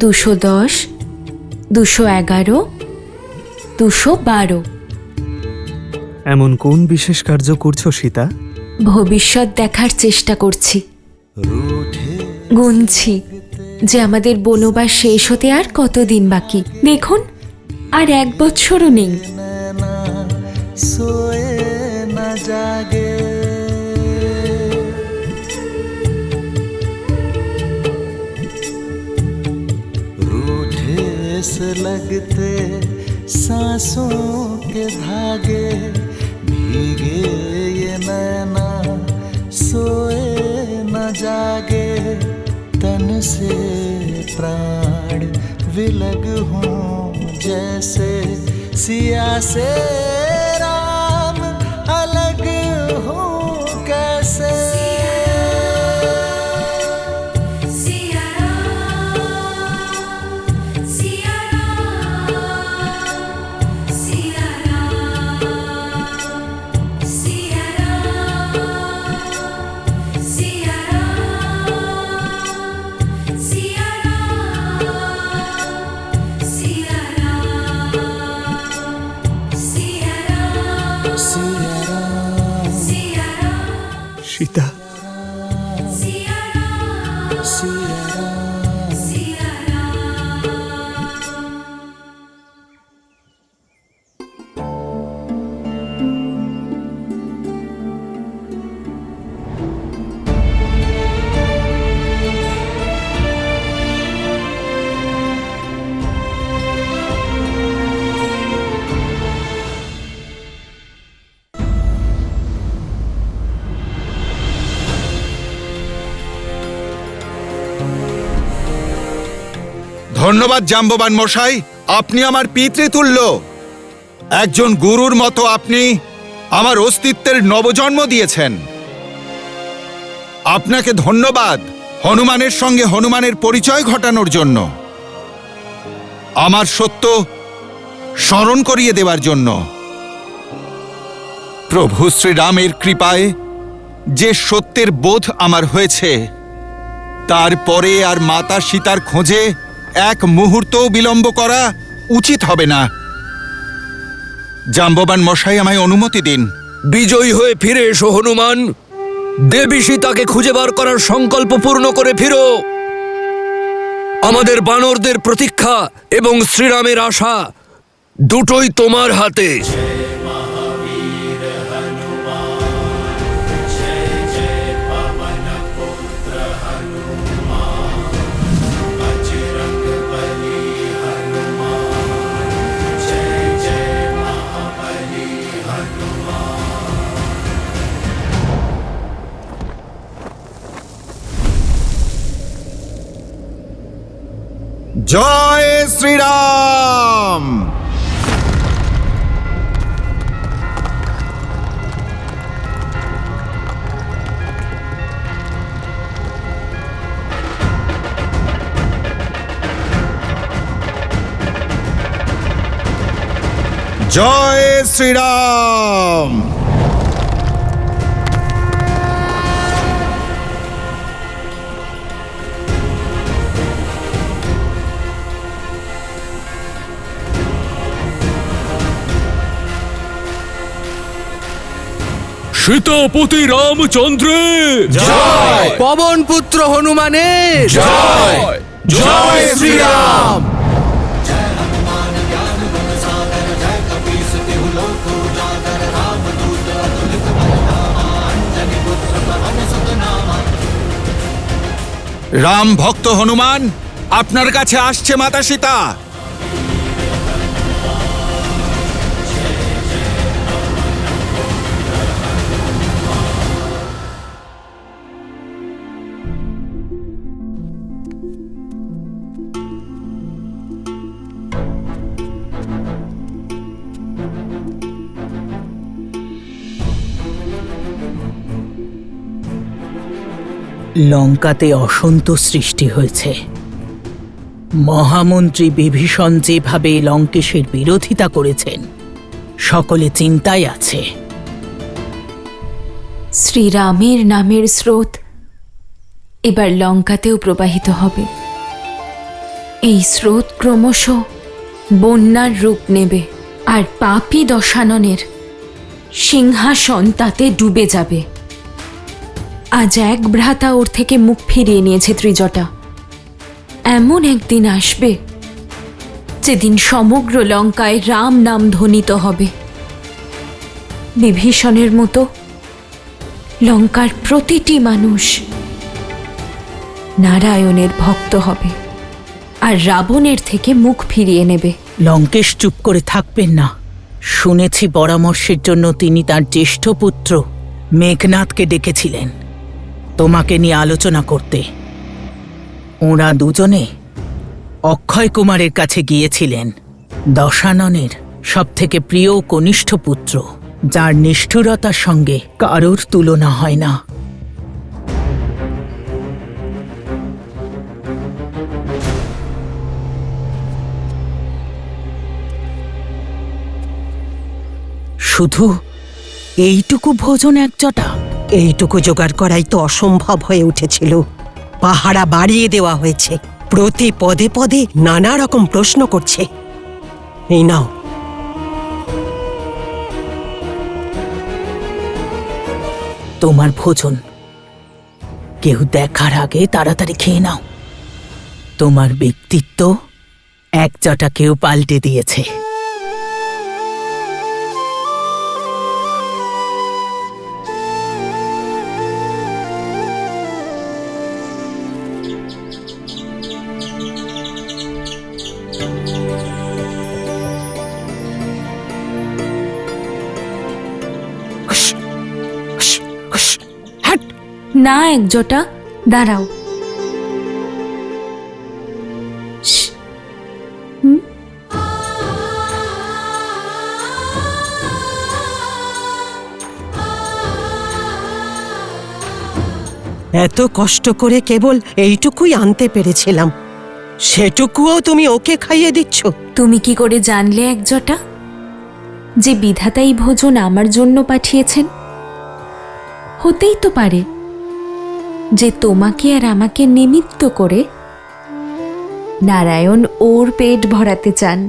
210, 211, 212। এমন কোন বিশেষ কার্য করছো সীতা? ভবিষ্যৎ দেখার চেষ্টা করছি, গুনছি যে আমাদের বনবাস শেষ হতে আর কতদিন বাকি। দেখুন, আর 1 বছরও নেই। से लगते सांसों के धागे, भीगे ये नैना सोए न जागे, तन से प्राण विलग हों जैसे सिया से राम अलग हों कैसे। সীতা, ধন্যবাদ জাম্ববান মশাই, আপনি আমার পিতৃতুল্য। একজন গুরুর মতো আপনি আমার অস্তিত্বের নবজন্ম দিয়েছেন। আপনাকে ধন্যবাদ হনুমানের সঙ্গে হনুমানের পরিচয় ঘটানোর জন্য, আমার সত্য স্মরণ করিয়ে দেওয়ার জন্য। প্রভু শ্রীরামের কৃপায় যে সত্যের বোধ আমার হয়েছে, তারপরে আর মাতা সীতার খোঁজে 1 মুহূর্তও বিলম্ব করা উচিত হবে না। জাম্ববান মশাই, আমায় অনুমতি দিন। বিজয়ী হয়ে ফিরে এসো হনুমান। দেবী সীতাকে খুঁজে বার করার সংকল্প পূর্ণ করে ফিরো। আমাদের বানরদের প্রতীক্ষা এবং শ্রীরামের আশা দুটোই তোমার হাতে। জয় শ্রীরাম। জয় শ্রীরাম। সীতাপতি রামচন্দ্রের জয়। পবন পুত্র হনুমানের জয়। জয় শ্রীরাম। রাম ভক্ত হনুমান আপনার কাছে আসছে মাতা সীতা। লঙ্কাতে অসন্তোষ সৃষ্টি হয়েছে। মহামন্ত্রী বিভীষণ যেভাবে লঙ্কেশের বিরোধিতা করেছেন, সকলে চিন্তায় আছে। শ্রীরামের নামের স্রোত এবার লঙ্কাতেও প্রবাহিত হবে। এই স্রোত ক্রমশ বন্যার রূপ নেবে, আর পাপী দশাননের সিংহাসন তাতে ডুবে যাবে। আজ এক ভ্রাতা ওর থেকে মুখ ফিরিয়ে নিয়েছে ত্রিজটা। এমন একদিন আসবে যেদিন সমগ্র লঙ্কায় রাম নাম ধ্বনিত হবে। বিভীষণের মতো লঙ্কার প্রতিটি মানুষ নারায়ণের ভক্ত হবে আর রাবণের থেকে মুখ ফিরিয়ে নেবে। লঙ্কেশ চুপ করে থাকবেন না। শুনেছি পরামর্শের জন্য তিনি তার জ্যেষ্ঠ পুত্র মেঘনাথকে ডেকেছিলেন তোমাকে নিয়ে আলোচনা করতে। ওরা দুজনে অক্ষয় কুমারের কাছে গিয়েছিলেন, দশাননের সবথেকে প্রিয় ও কনিষ্ঠ পুত্র, যার নিষ্ঠুরতার সঙ্গে কারোর তুলনা হয় না। শুধু এইটুকু ভোজন একজটা? এইটুকু জোগাড় করাই তো অসম্ভব হয়ে উঠেছিল। পাহারা বাড়িয়ে দেওয়া হয়েছে, প্রতি পদে পদে নানা রকম প্রশ্ন করছে। এই নাও। তোমার ভোজন কেউ দেখার আগে তাড়াতাড়ি খেয়ে নাও। তোমার ব্যক্তিত্ব একজটা কেউ পাল্টে দিয়েছে। না একজটা, দাঁড়াও। এত কষ্ট করে কেবল এইটুকুই আনতে পেরেছিলাম, সেটুকুও তুমি ওকে খাইয়ে দিচ্ছ? তুমি কি করে জানলে একজটা যে বিধাতা এই ভোজন আমার জন্য পাঠিয়েছেন? হতেই তো পারে যে তোমাকে আর আমাকে নিমিত্ত করে নারায়ণ ওর পেট ভরাতে চান।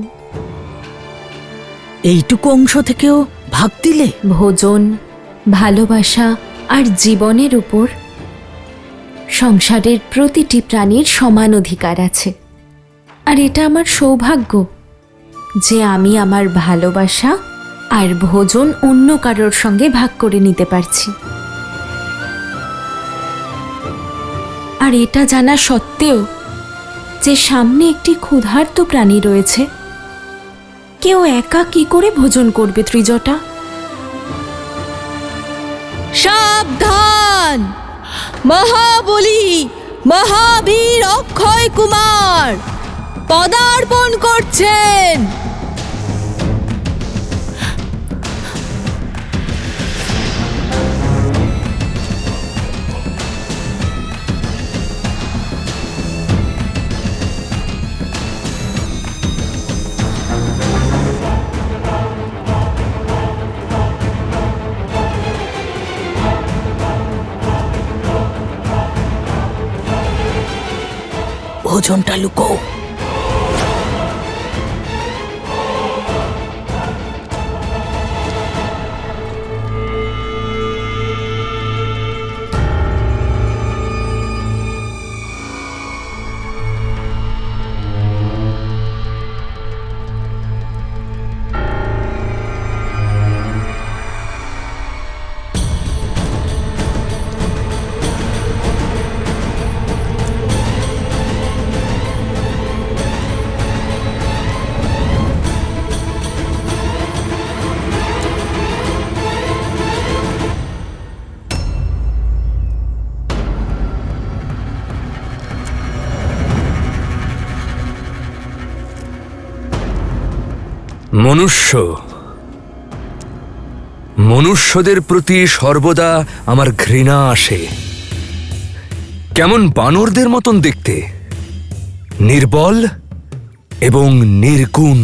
এইটুকু অংশ থেকেও ভাগ দিলে? ভোজন, ভালোবাসা আর জীবনের উপর সংসারের প্রতিটি প্রাণীর সমান অধিকার আছে। আর এটা আমার সৌভাগ্য যে আমি আমার ভালোবাসা আর ভোজন অন্য কারোর সঙ্গে ভাগ করে নিতে পারছি। আর এটা জানা সত্ত্বেও যে সামনে একটি ক্ষুধার্ত প্রাণী রয়েছে, কেউ একা কি করে ভোজন করবে ত্রিজটা? সাবধান! মহাবলী মহাবীর অক্ষয় কুমার পদার্পণ করছেন। ভোজনটা লুকো। মনুষ্যদের প্রতি সর্বদা আমার ঘৃণা আসে। কেমন বানরদের মতন দেখতে, নির্বল এবং নির্গুণ।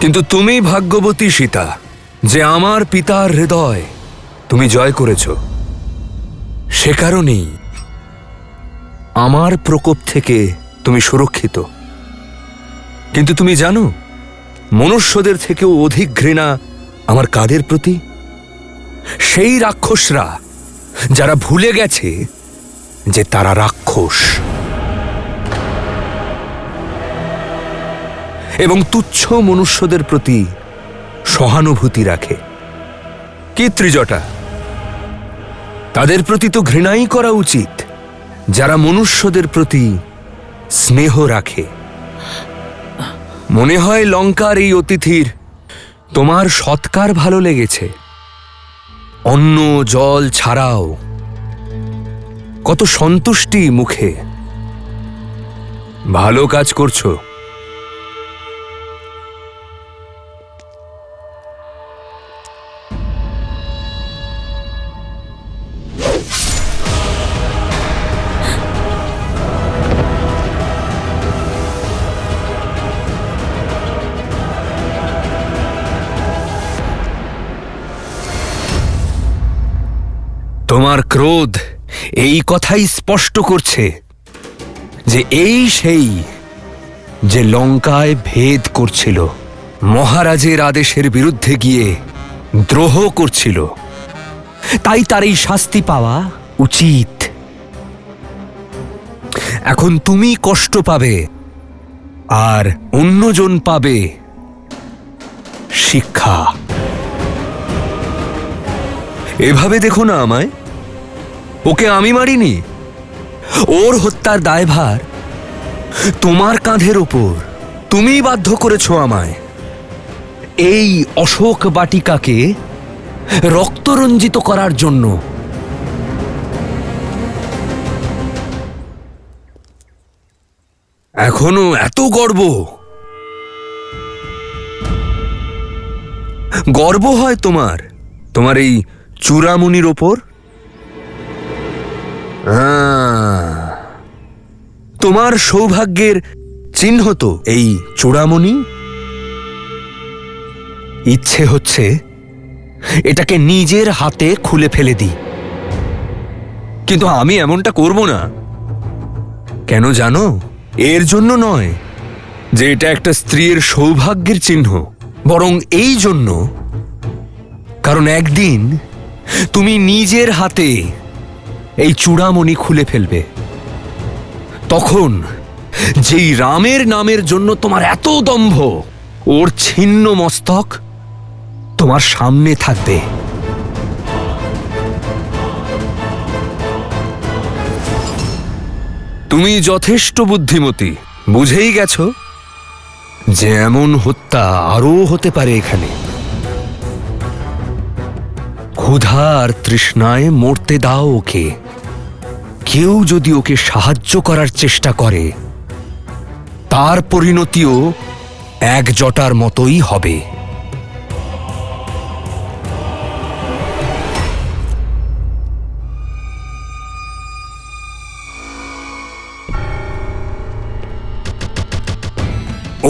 কিন্তু তুমি ভাগ্যবতী সীতা, যে আমার পিতার হৃদয় তুমি জয় করেছ, সে কারণেই আমার প্রকোপ থেকে তুমি সুরক্ষিত। কিন্তু তুমি জানো, মনুষ্যদের থেকেও অধিক ঘৃণা আমার কাদের প্রতি? সেই রাক্ষসরা যারা ভুলে গেছে যে তারা রাক্ষস, এবং তুচ্ছ মনুষ্যদের প্রতি সহানুভূতি রাখে। কি ত্রিজটা, তাদের প্রতি তো ঘৃণাই করা উচিত যারা মনুষ্যদের প্রতি স্নেহ রাখে। মনে হয় লঙ্কার এই অতিথির তোমার সৎকার ভালো লেগেছে। অন্ন জল ছাড়াও কত সন্তুষ্টি মুখে। ভালো কাজ করছো। তোমার ক্রোধ এই কথাই স্পষ্ট করছে যে এই সেই যে লঙ্কায় ভেদ করছিল, মহারাজের আদেশের বিরুদ্ধে গিয়ে দ্রোহ করছিল। তাই তার এই শাস্তি পাওয়া উচিত। এখন তুমি কষ্ট পাবে আর অন্যজন পাবে শিক্ষা। এভাবে দেখো না আমায়, ওকে আমি মারিনি। ওর হত্যার দায়ভার তোমার কাঁধের ওপর। তুমিই বাধ্য করেছো আমায় এই অশোক বাটিকাকে রক্তরঞ্জিত করার জন্য। এখনো এত গর্ব? গর্ব হয় তোমার তোমার এই চূড়ামণির ওপর? তোমার সৌভাগ্যের চিহ্ন তো এই চূড়ামণি। ইচ্ছে হচ্ছে এটাকে নিজের হাতে খুলে ফেলে দিই, কিন্তু আমি এমনটা করব না। কেন জানো? এর জন্য নয় যে এটা একটা স্ত্রীর সৌভাগ্যের চিহ্ন, বরং এই জন্য কারণ একদিন তুমি নিজের হাতে এই চূড়ামণি খুলে ফেলবে। তখন যেই রামের নামের জন্য তোমার এত দম্ভ, ওর ছিন্ন মস্তক তোমার সামনে থাকবে। তুমি যথেষ্ট বুদ্ধিমতী, বুঝেই গেছো যে এমন হত্যা আরও হতে পারে এখানে। ক্ষুধা আর তৃষ্ণায় মরতে দাও ওকে। কেউ যদি ওকে সাহায্য করার চেষ্টা করে, তার পরিণতিও এক জটার মতোই হবে।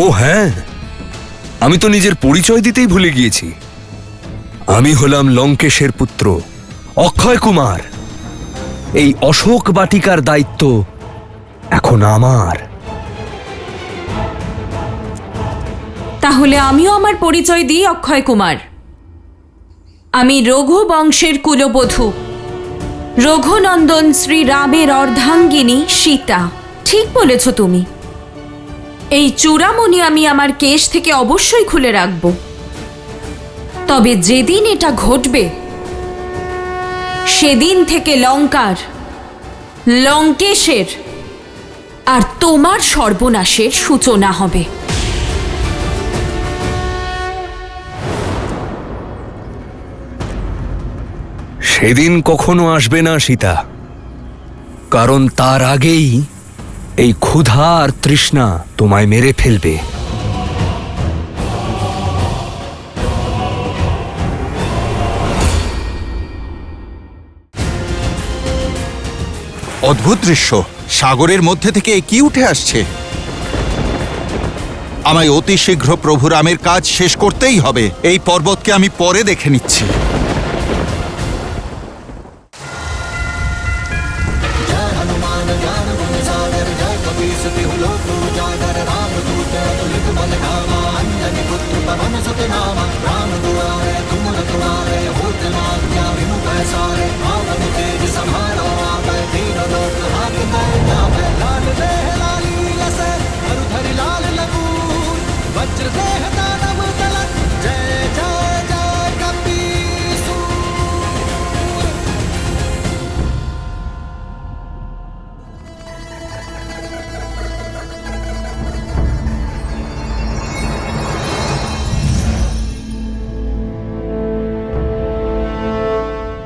ও হ্যাঁ, আমি তো নিজের পরিচয় দিতেই ভুলে গিয়েছি। আমি হলাম লঙ্কেশের পুত্র অক্ষয় কুমার। এই অশোক বাটিকার দায়িত্ব এখন আমার। তাহলে আমিও আমার পরিচয় দিই অক্ষয় কুমার। আমি রঘু বংশের কুলবধূ, রঘুনন্দন শ্রী রামের অর্ধাঙ্গিনী সীতা। ঠিক বলেছ তুমি। এই চূড়ামণি আমি আমার কেশ থেকে অবশ্যই খুলে রাখব। তবে যেদিন এটা ঘটবে, সেদিন থেকে লঙ্কার, লঙ্কেশের আর তোমার সর্বনাশের সূচনা হবে। সেদিন কখনো আসবে না সীতা, কারণ তার আগেই এই ক্ষুধা আর তৃষ্ণা তোমায় মেরে ফেলবে। অদ্ভুত দৃশ্য। সাগরের মধ্যে থেকে কি উঠে আসছে? আমায় অতি শীঘ্র প্রভু রামের কাজ শেষ করতেই হবে। এই পর্বতকে আমি পরে দেখে নিচ্ছি।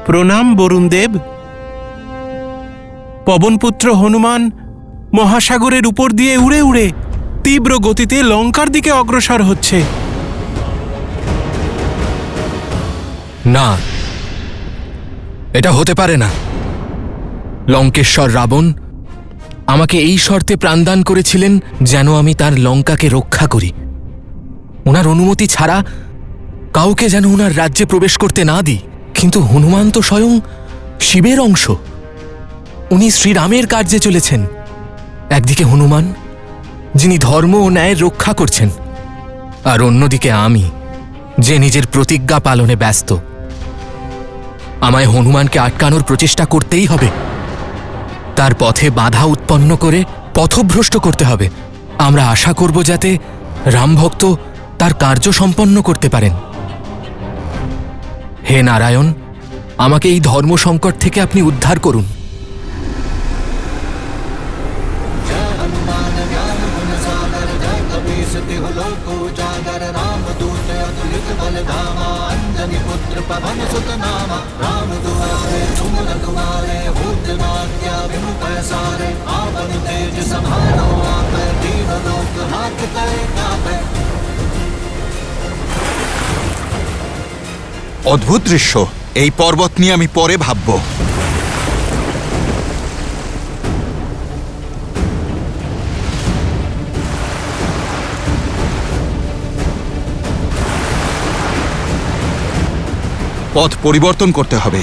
প্রণাম বরুণদেব। পবনপুত্র হনুমান মহাসাগরের উপর দিয়ে উড়ে উড়ে তীব্র গতিতে লঙ্কার দিকে অগ্রসর হচ্ছে। না, এটা হতে পারে না। লঙ্কেশ্বর রাবণ আমাকে এই শর্তে প্রাণদান করেছিলেন যেন আমি তার লঙ্কাকে রক্ষা করি। ওনার অনুমতি ছাড়া কাউকে যেন ওনার রাজ্যে প্রবেশ করতে না দিই। কিন্তু হনুমান তো স্বয়ং শিবের অংশ। উনি শ্রীরামের কার্যে চলেছেন। একদিকে হনুমান, যিনি ধর্ম ও ন্যায়ের রক্ষা করছেন, আর অন্যদিকে আমি, যে নিজের প্রতিজ্ঞা পালনে ব্যস্ত। আমায় হনুমানকে আটকানোর প্রচেষ্টা করতেই হবে। তার পথে বাধা উৎপন্ন করে পথভ্রষ্ট করতে হবে। আমরা আশা করব যাতে রামভক্ত তার কার্য সম্পন্ন করতে পারেন। হে নারায়ণ, আমাকে এই ধর্ম সংকট থেকে আপনি উদ্ধার করুন। অদ্ভুত দৃশ্য। এই পর্বত নিয়ে আমি পরে ভাবব। পথ পরিবর্তন করতে হবে।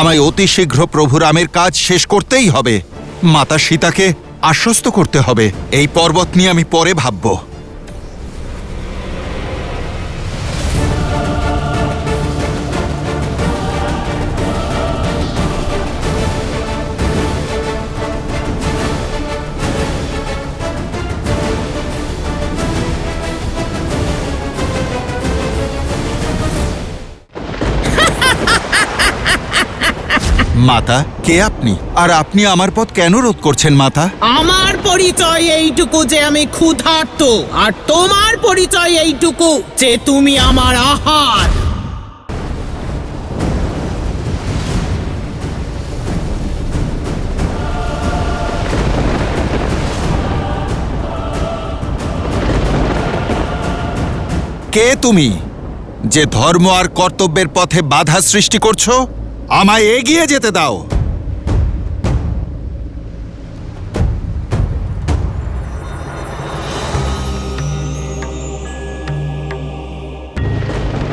আমায় অতি শীঘ্র প্রভু রামের কাজ শেষ করতেই হবে। মাতা সীতাকে আশ্বস্ত করতে হবে। এই পর্বত নিয়ে আমি পরে ভাবব। মাতা, কে আপনি? আর আপনি আমার পথ কেন রোধ করছেন মাতা? আমার পরিচয় এইটুকু যে আমি ক্ষুধার্ত, আর তোমার পরিচয় এইটুকু যে তুমি আমার আহার। কে তুমি যে ধর্ম আর কর্তব্যের পথে বাধা সৃষ্টি করছো? আমায় এগিয়ে যেতে দাও।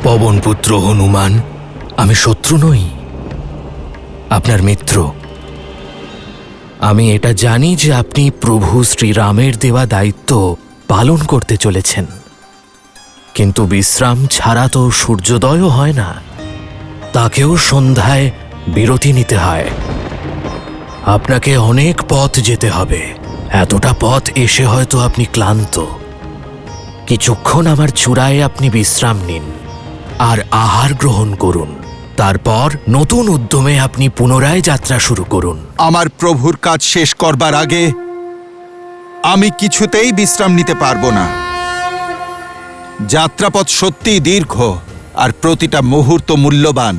পবনপুত্র হনুমান, আমি শত্রু নই, আপনার মিত্র। আমি এটা জানি যে আপনি প্রভু শ্রীরামের দেওয়া দায়িত্ব পালন করতে চলেছেন। কিন্তু বিশ্রাম ছাড়া তো সূর্যোদয়ও হয় না, তাকেও সন্ধ্যায় বিরতি নিতে হয়। আপনাকে অনেক পথ যেতে হবে। এতটা পথ এসে হয়তো আপনি ক্লান্ত। কিছুক্ষণ আমার চূড়ায় আপনি বিশ্রাম নিন আর আহার গ্রহণ করুন। তারপর নতুন উদ্যমে আপনি পুনরায় যাত্রা শুরু করুন। আমার প্রভুর কাজ শেষ করবার আগে আমি কিছুতেই বিশ্রাম নিতে পারবো না। যাত্রাপথ সত্যিই দীর্ঘ, আর প্রতিটা মুহূর্ত মূল্যবান।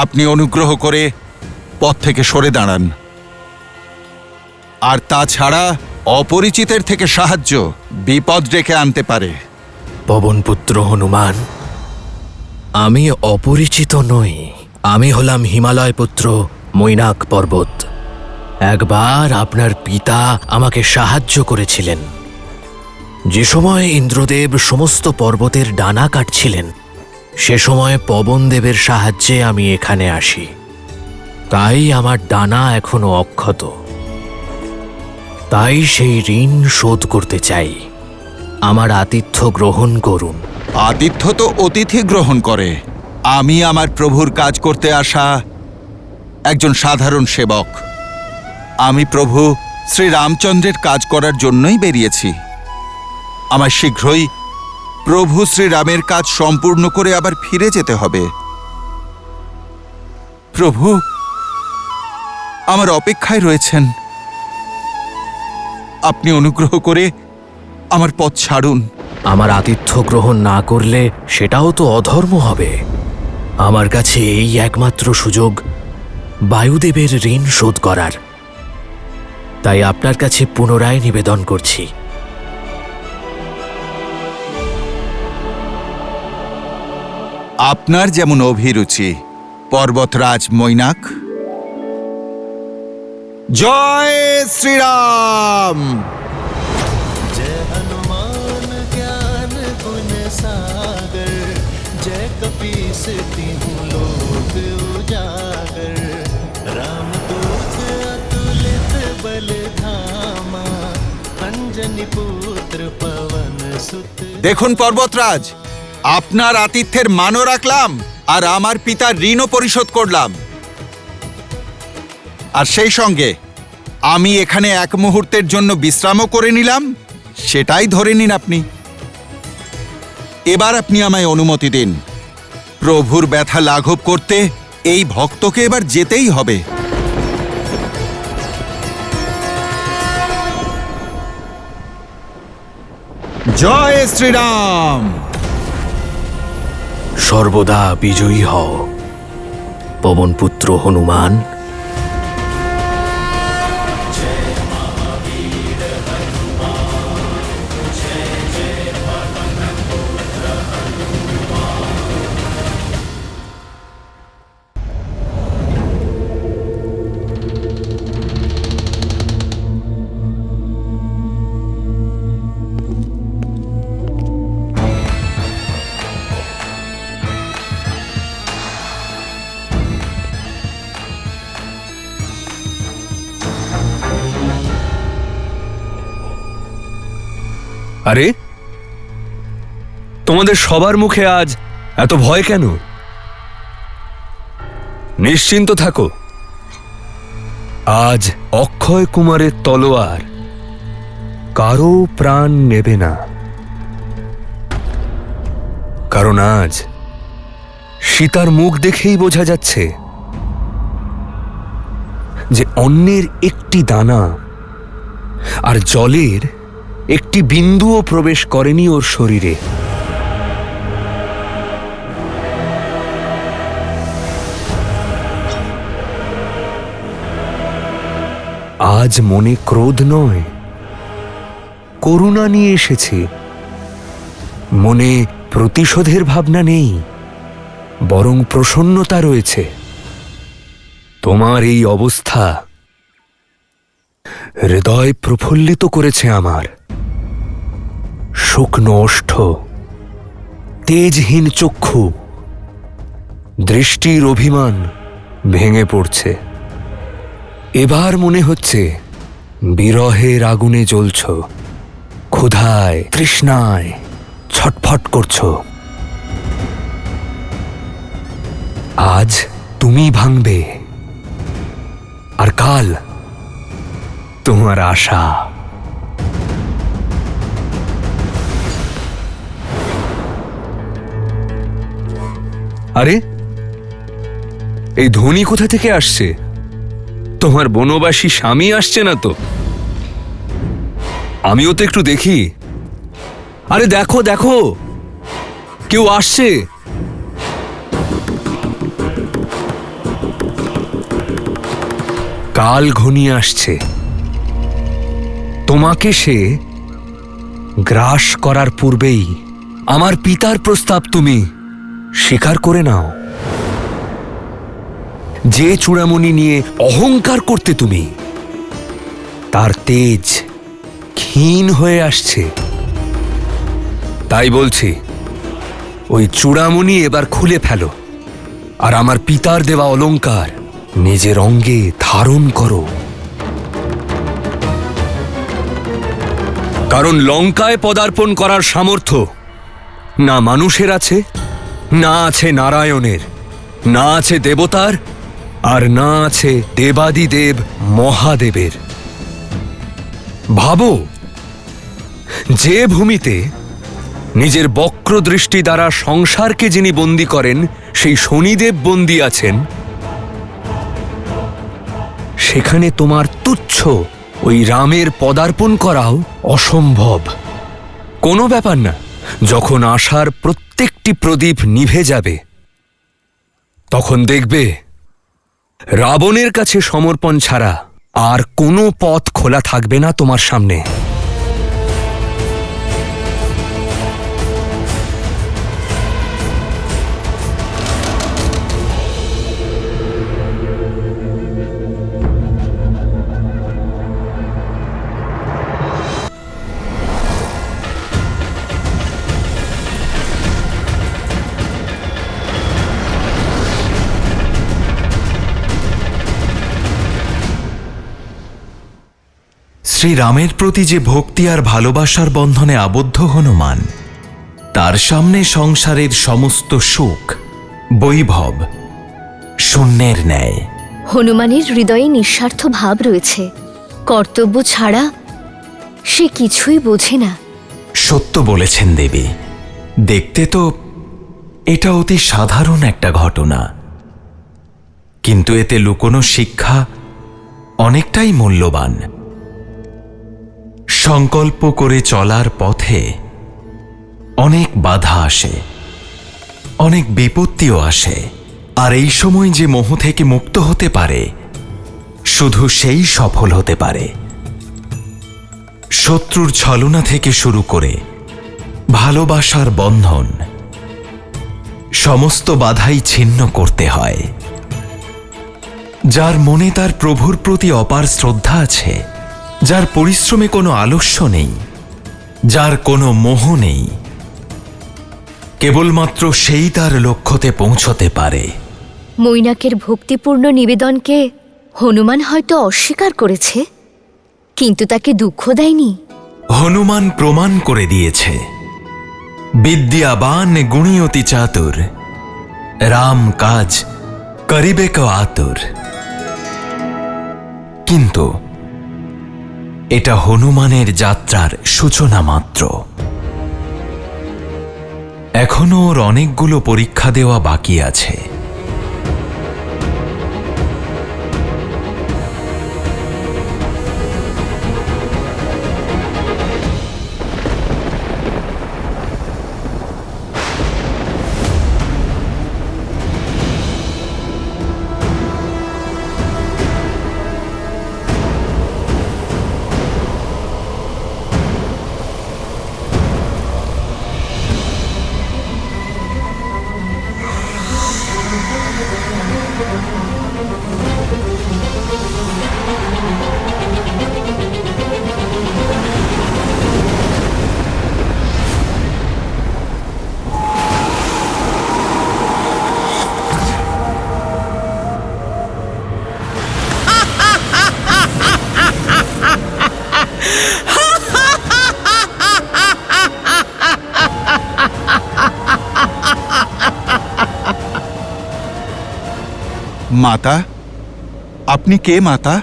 আপনি অনুগ্রহ করে পথ থেকে সরে দাঁড়ান। আর তাছাড়া অপরিচিতের থেকে সাহায্য বিপদ ডেকে আনতে পারে। পবনপুত্র হনুমান, আমি অপরিচিত নই। আমি হলাম হিমালয় পুত্র মৈনাক পর্বত। একবার আপনার পিতা আমাকে সাহায্য করেছিলেন। যে সময় ইন্দ্রদেব সমস্ত পর্বতের ডানা কাটছিলেন, সে সময় পবনদেবের সাহায্যে আমি এখানে আসি। তাই আমার ডানা এখনো অক্ষত। তাই সেই ঋণ শোধ করতে চাই। আমার আতিথ্য গ্রহণ করুন। আতিথ্য তো অতিথি গ্রহণ করে। আমি আমার প্রভুর কাজ করতে আসা একজন সাধারণ সেবক। আমি প্রভু শ্রী রামচন্দ্রের কাজ করার জন্যই বেরিয়েছি। আমার শীঘ্রই প্রভু শ্রীরামের কাজ সম্পূর্ণ করে আবার ফিরে যেতে হবে। প্রভু আমার অপেক্ষায় রয়েছেন। আপনি অনুগ্রহ করে আমার পথ ছাড়ুন। আমার আতিথ্য গ্রহণ না করলে সেটাও তো অধর্ম হবে। আমার কাছে এই একমাত্র সুযোগ বায়ুদেবের ঋণ শোধ করার। তাই আপনার কাছে পুনরায় নিবেদন করছি। আপনার যেমন অভিরুচি পর্বতরাজ মৈনাক। জয় শ্রীরাম। जय हनुमान ज्ञान गुण सागर, जय कपीस तिहु लोक उजागर। रामदूत अतुलित बल धामा, अंजनी पुत्र पवन सुत। দেখুন পর্বতরাজ, আপনার আতিথ্যের মানও রাখলাম আর আমার পিতার ঋণও পরিশোধ করলাম। আর সেই সঙ্গে আমি এখানে এক মুহূর্তের জন্য বিশ্রামও করে নিলাম। সেটাই ধরে নিন আপনি। এবার আপনি আমায় অনুমতি দিন। প্রভুর ব্যথা লাঘব করতে এই ভক্তকে এবার যেতেই হবে। জয় শ্রীরাম। সর্বদা বিজয়ী হও পবনপুত্র হনুমান। আরে, তোমাদের সবার মুখে আজ এত ভয় কেন? নিশ্চিন্ত থাকো, আজ অক্ষয় কুমারের তলোয়ার কারো প্রাণ নেবে না। কারণ আজ সীতার মুখ দেখেই বোঝা যাচ্ছে যে অন্যের একটি দানা আর জলের একটি বিন্দুও প্রবেশ করেনি ওর শরীরে। আজ মনে ক্রোধ নয়, করুণা নিয়ে এসেছে। মনে প্রতিশোধের ভাবনা নেই, বরং প্রসন্নতা রয়েছে। তোমার এই অবস্থা হৃদয় প্রফুল্লিত করেছে আমার। শুকনো ওষ্ঠ, তেজহীন চক্ষু, দৃষ্টির অভিমান ভেঙে পড়ছে। এবার মনে হচ্ছে বিরহের আগুনে জ্বলছ, ক্ষুধায় তৃষ্ণায় ছটফট করছ। আজ তুমি ভাঙবে, আর কাল তোমার আশা। আরে, এই ধ্বনি কোথা থেকে আসছে? তোমার বনবাসী স্বামী আসছে না তো? আমিও তো একটু দেখি। আরে দেখো দেখো, কেউ আসছে। কাল ঘনিয়ে আসছে, তোমাকে সে গ্রাস করার পূর্বেই আমার পিতার প্রস্তাব তুমি স্বীকার করে নাও, যে চূড়ামণি নিয়ে অহংকার করতে তুমি, তার তেজ ক্ষীণ হয়ে আসছে। তাই বলছি, ওই চূড়ামণি এবার খুলে ফেলো, আর আমার পিতার দেওয়া অলংকার নিজের অঙ্গে ধারণ করো। কারণ লঙ্কায় পদার্পণ করার সামর্থ্য না মানুষের আছে, না আছে নারায়ণের, না আছে দেবতার, আর না আছে দেবাদিদেব মহাদেবের। ভাবো, যে ভূমিতে নিজের বক্র দৃষ্টি দ্বারা সংসারকে যিনি বন্দী করেন, সেই শনিদেব বন্দী আছেন, সেখানে তোমার তুচ্ছ ওই রামের পদার্পণ করাও অসম্ভব। কোনো ব্যাপার না, যখন আশার প্রত্যেকটি প্রদীপ নিভে যাবে, তখন দেখবে রাবণের কাছে সমর্পণ ছাড়া আর কোনো পথ খোলা থাকবে না তোমার সামনে। শ্রীরামের প্রতি যে ভক্তি আর ভালোবাসার বন্ধনে আবদ্ধ হনুমান, তার সামনে সংসারের সমস্ত সুখ বৈভব শূন্যের ন্যায়। হনুমানের হৃদয়ে নিঃস্বার্থ ভাব রয়েছে, কর্তব্য ছাড়া সে কিছুই বোঝে না। সত্য বলেছেন দেবী। দেখতে তো এটা অতি সাধারণ একটা ঘটনা, কিন্তু এতে লুকোনো শিক্ষা অনেকটাই মূল্যবান। সংকল্প করে চলার পথে অনেক বাধা আসে, অনেক বিপত্তিও আসে, আর এই সময় যে মোহ থেকে মুক্ত হতে পারে, শুধু সেই সফল হতে পারে। শত্রুর ছলনা থেকে শুরু করে ভালোবাসার বন্ধন, সমস্ত বাধাই ছিন্ন করতে হয়। যার মনে তার প্রভুর প্রতি অপার শ্রদ্ধা আছে, যার পরিশ্রমে কোনো আলস্য নেই, যার কোনো মোহ নেই, কেবলমাত্র সেই তার লক্ষ্যতে পৌঁছতে পারে। মৈনাকের ভক্তিপূর্ণ নিবেদনকে হনুমান হয়তো অস্বীকার করেছে, কিন্তু তাকে দুঃখ দেয়নি। হনুমান প্রমাণ করে দিয়েছে, বিদ্যাবান গুণী অতি চাতুর, রাম কাজ করিবে ক আতুর। কিন্তু এটা হনুমানের যাত্রার সূচনা মাত্র। এখনো ওর অনেকগুলো পরীক্ষা দেওয়া বাকি আছে। মাতা, আপনি কে মাতা?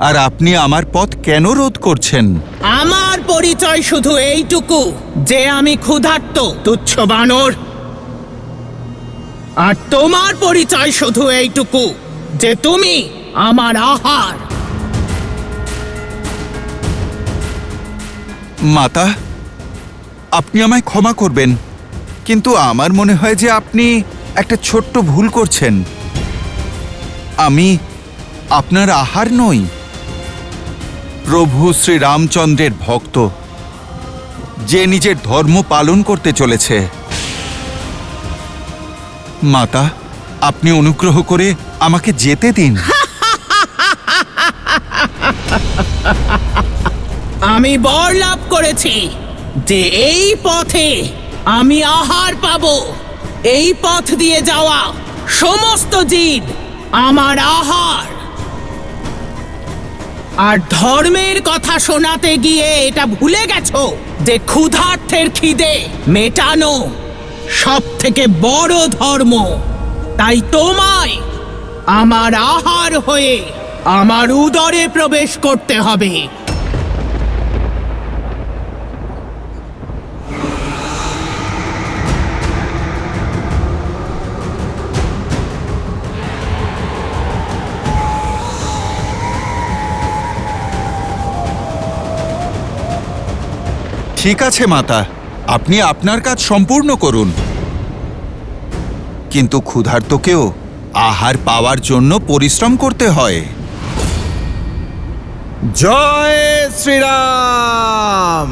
আর আপনি আমার পথ কেন রোধ করছেন? আমার পরিচয় শুধু এইটুকু যে আমি ক্ষুধার্ত তুচ্ছ বানর, আর তোমার পরিচয় শুধু এইটুকু যে তুমি আমার আহার। মাতা, আপনি আমায় ক্ষমা করবেন, কিন্তু আমার মনে হয় যে আপনি একটা ছোট্ট ভুল করছেন। আমি আপনার আহার নই, প্রভু শ্রী রামচন্দ্রের ভক্ত, যে নিজের ধর্ম পালন করতে চলেছে। মাতা, আপনি অনুগ্রহ করে আমাকে যেতে দিন। আমি বর লাভ করেছি যে এই পথে আমি আহার পাবো। এই পথ দিয়ে যাওয়া সমস্ত জীব আমার আহার। আর ধর্মের কথা শোনাতে গিয়ে এটা ভুলে গেছো যে ক্ষুধার্থের খিদে মেটানো সব থেকে বড় ধর্ম। তাই তোমায় আমার আহার হয়ে আমার উদরে প্রবেশ করতে হবে। ঠিক আছে মাতা, আপনি আপনার কাজ সম্পূর্ণ করুন, কিন্তু ক্ষুধার্তকেও আহার পাওয়ার জন্য পরিশ্রম করতে হয়। জয় শ্রীরাম।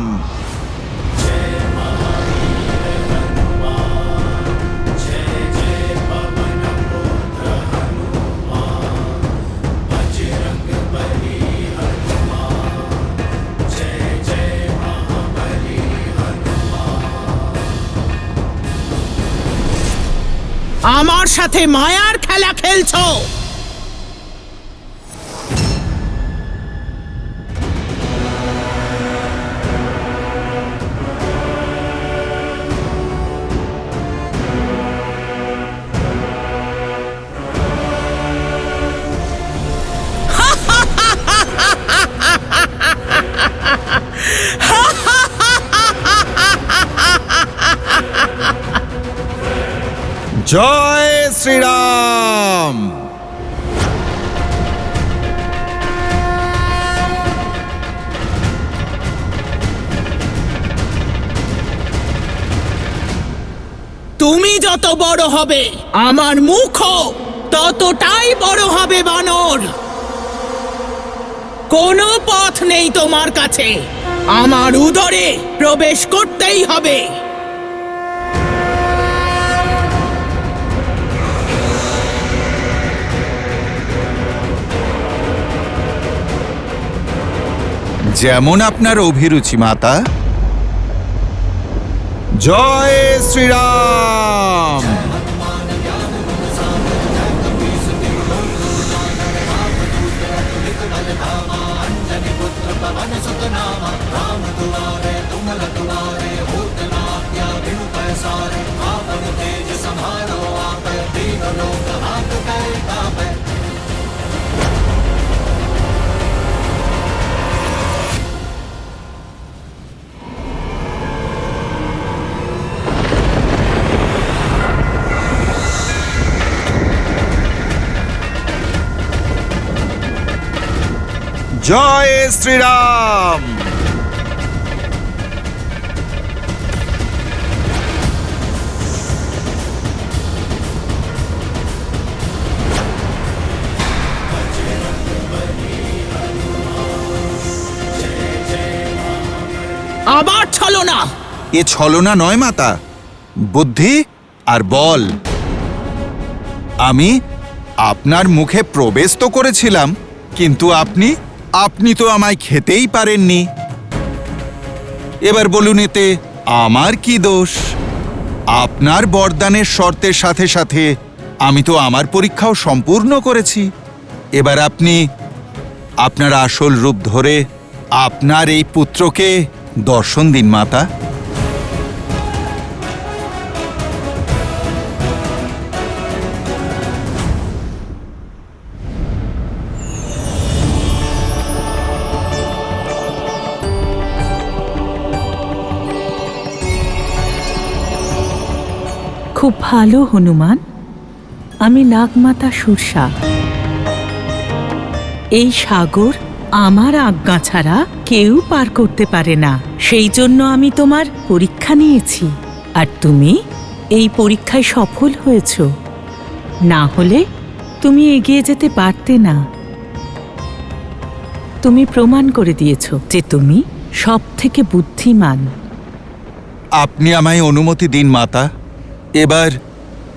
আমার সাথে মায়ার খেলা খেলছো। জয় শ্রীরাম। তুমি যত বড় হবে আমার মুখও ততটাই বড় হবে বানর। কোনো পথ নেই তোমার কাছে, আমার উদরে প্রবেশ করতেই হবে। যেমন আপনার অভিরুচি মাতা। জয় শ্রীরাম। জয় শ্রীরাম। আবার ছলনা। এ ছলনা নয় মাতা, বুদ্ধি আর বল। আমি আপনার মুখে প্রবেশ তো করেছিলাম, কিন্তু আপনি তো আমায় খেতেই পারেননি। এবার বলুন, এতে আমার কি দোষ? আপনার বরদানের শর্তের সাথে সাথে আমি তো আমার পরীক্ষাও সম্পূর্ণ করেছি। এবার আপনি আপনার আসল রূপ ধরে আপনার এই পুত্রকে দর্শন দিন মাতা। খুব ভালো হনুমান। আমি নাগমাতা সুরসা। এই সাগর আমার আজ্ঞা ছাড়া কেউ পার করতে পারে না। সেই জন্য আমি তোমার পরীক্ষা নিয়েছি, আর তুমি এই পরীক্ষায় সফল হয়েছ। না হলে তুমি এগিয়ে যেতে পারতে না। তুমি প্রমাণ করে দিয়েছ যে তুমি সব থেকে বুদ্ধিমান। আপনি আমায় অনুমতি দিন মাতা। এবার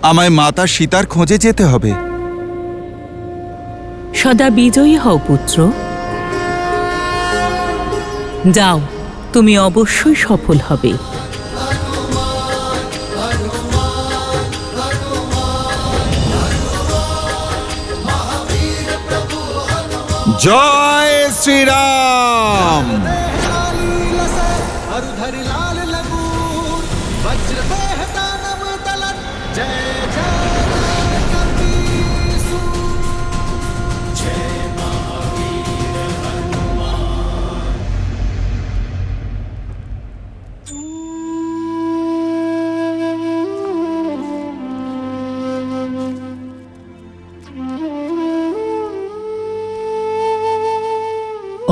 আমায় মাতা সীতার খোঁজে যেতে হবে। সদা বিজয়ী হও পুত্র। যাও, তুমি অবশ্যই সফল হবে। জয় শ্রীরাম।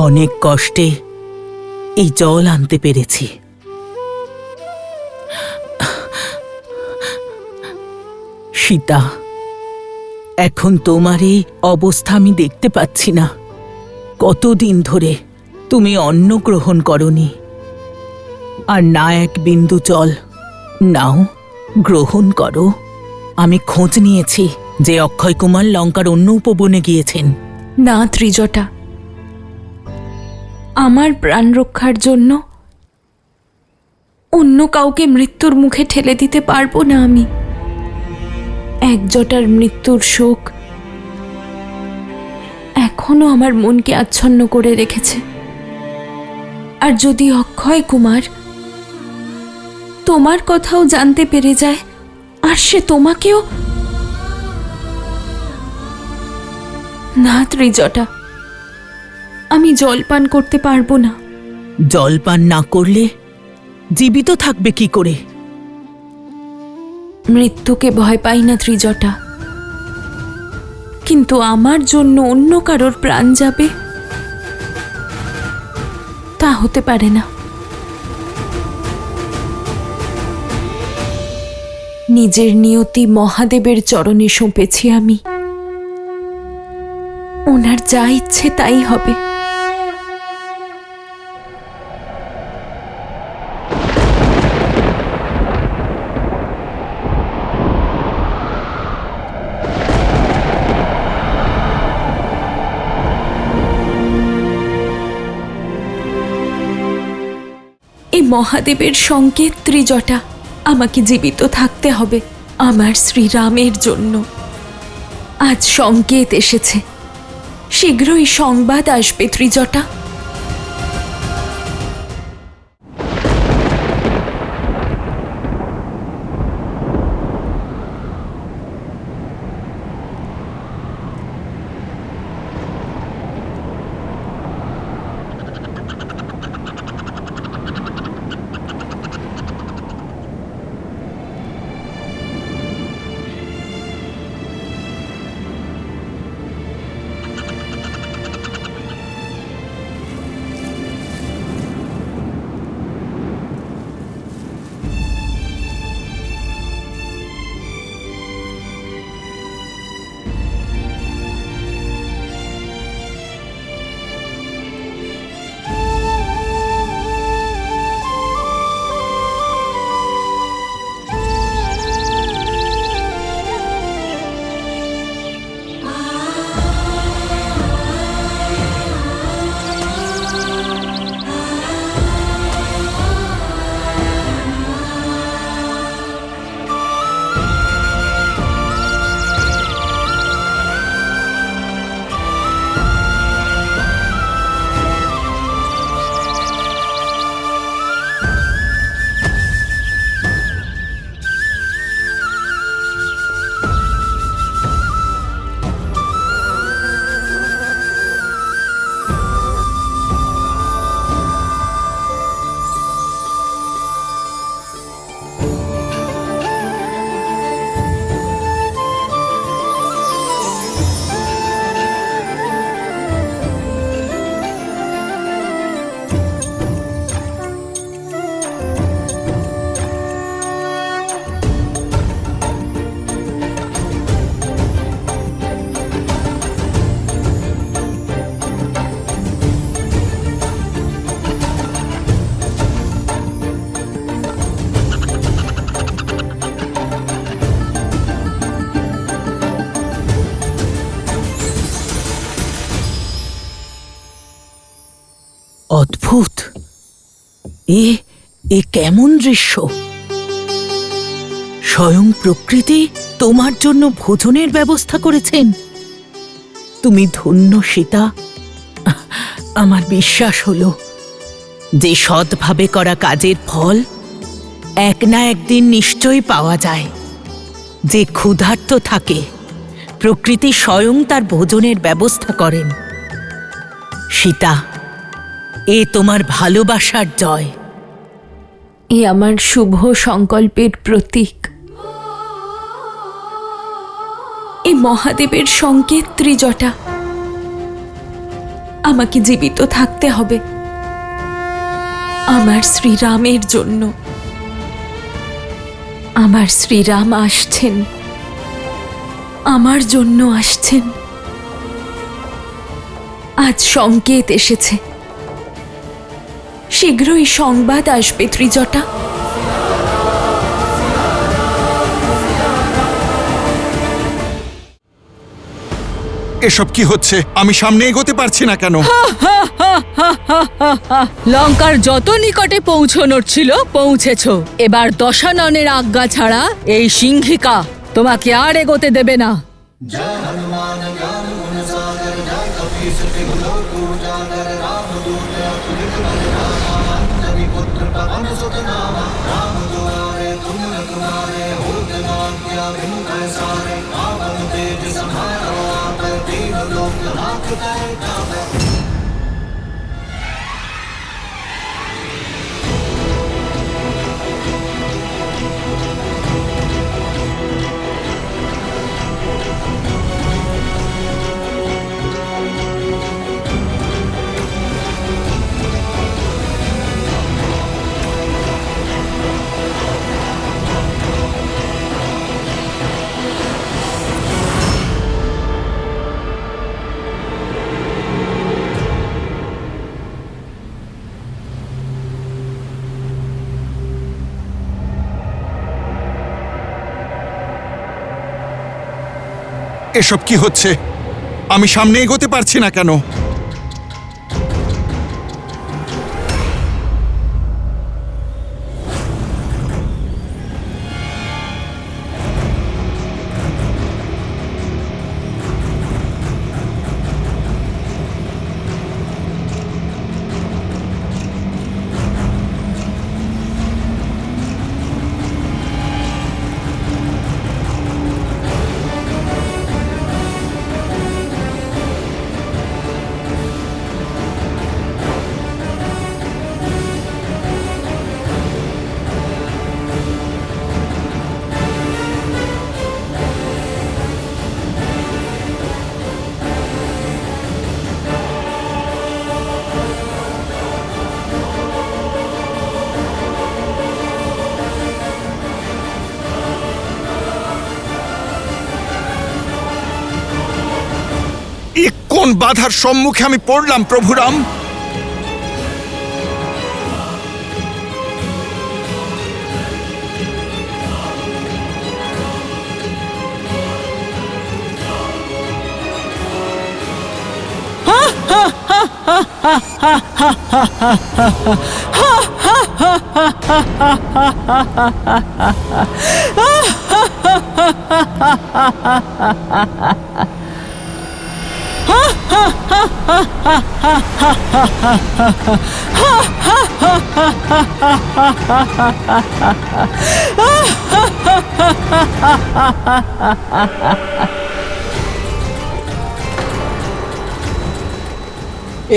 অনেক কষ্টে এই জল আনতে পেরেছি। সীতা, এখন তোমার এই অবস্থা আমি দেখতে পাচ্ছি না। কতদিন ধরে তুমি অন্ন গ্রহণ করনি, আর না এক বিন্দু জল। নাও, গ্রহণ করো। আমি খোঁজ নিয়েছি যে অক্ষয় কুমার লঙ্কার অন্য উপবনে গিয়েছেন। না ত্রিজটা, আমার প্রাণ রক্ষার জন্য অন্য কাউকে মৃত্যুর মুখে ঠেলে দিতে পারবো না আমি। একজটার মৃত্যুর শোক এখনো আমার মনকে আচ্ছন্ন করে রেখেছে। আর যদি অক্ষয় কুমার তোমার কথাও জানতে পেরে যায়, আর সে তোমাকেও... না ত্রিজটা, আমি জলপান করতে পারবো না। জলপান না করলে জীবিত থাকবে কি করে? মৃত্যুকে ভয় পাই না ত্রিজটা, কিন্তু আমার জন্য অন্য কারোর প্রাণ যাবে তা হতে পারে না। নিজের নিয়তি মহাদেবের চরণে সঁপেছি আমি। ওনার যা ইচ্ছে তাই হবে। এই মহাদেবের সংকেত ত্রিজটা, আমাকে জীবিত থাকতে হবে আমার শ্রীরামের জন্য। আজ সংকেত এসেছে, শীঘ্রই সংবাদ আসবে ত্রিজটা। অদ্ভুত! এ এ কেমন দৃশ্য! স্বয়ং প্রকৃতি তোমার জন্য ভোজনের ব্যবস্থা করেছেন। তুমি ধন্য সীতা। আমার বিশ্বাস হলো যে সৎভাবে করা কাজের ফল এক না একদিন নিশ্চয়ই পাওয়া যায়। যে ক্ষুধার্ত থাকে প্রকৃতি স্বয়ং তার ভোজনের ব্যবস্থা করেন। সীতা, এ তোমার ভালোবাসার জয়। এ আমার শুভ সংকল্পের প্রতীক। এ মহাদেবের সংকেত ত্রিজটা। আমাকে জীবিত থাকতে হবে আমার শ্রীরামের জন্য। আমার শ্রীরাম আসছেন, আমার জন্য আসছেন। আজ সংকেত এসেছে, শীঘ্রই সংবাদ আসবে ত্রিজটা। এসব কি হচ্ছে? আমি সামনে এগোতে পারছি না কেন? লঙ্কার যত নিকটে পৌঁছনোর ছিল পৌঁছেছ। এবার দশাননের আজ্ঞা ছাড়া এই সিংহিকা তোমাকে আর এগোতে দেবে না। এসব কি হচ্ছে? আমি সামনে এগোতে পারছি না কেন? এ কোন বাধার সম্মুখে আমি পড়লাম প্রভুরাম?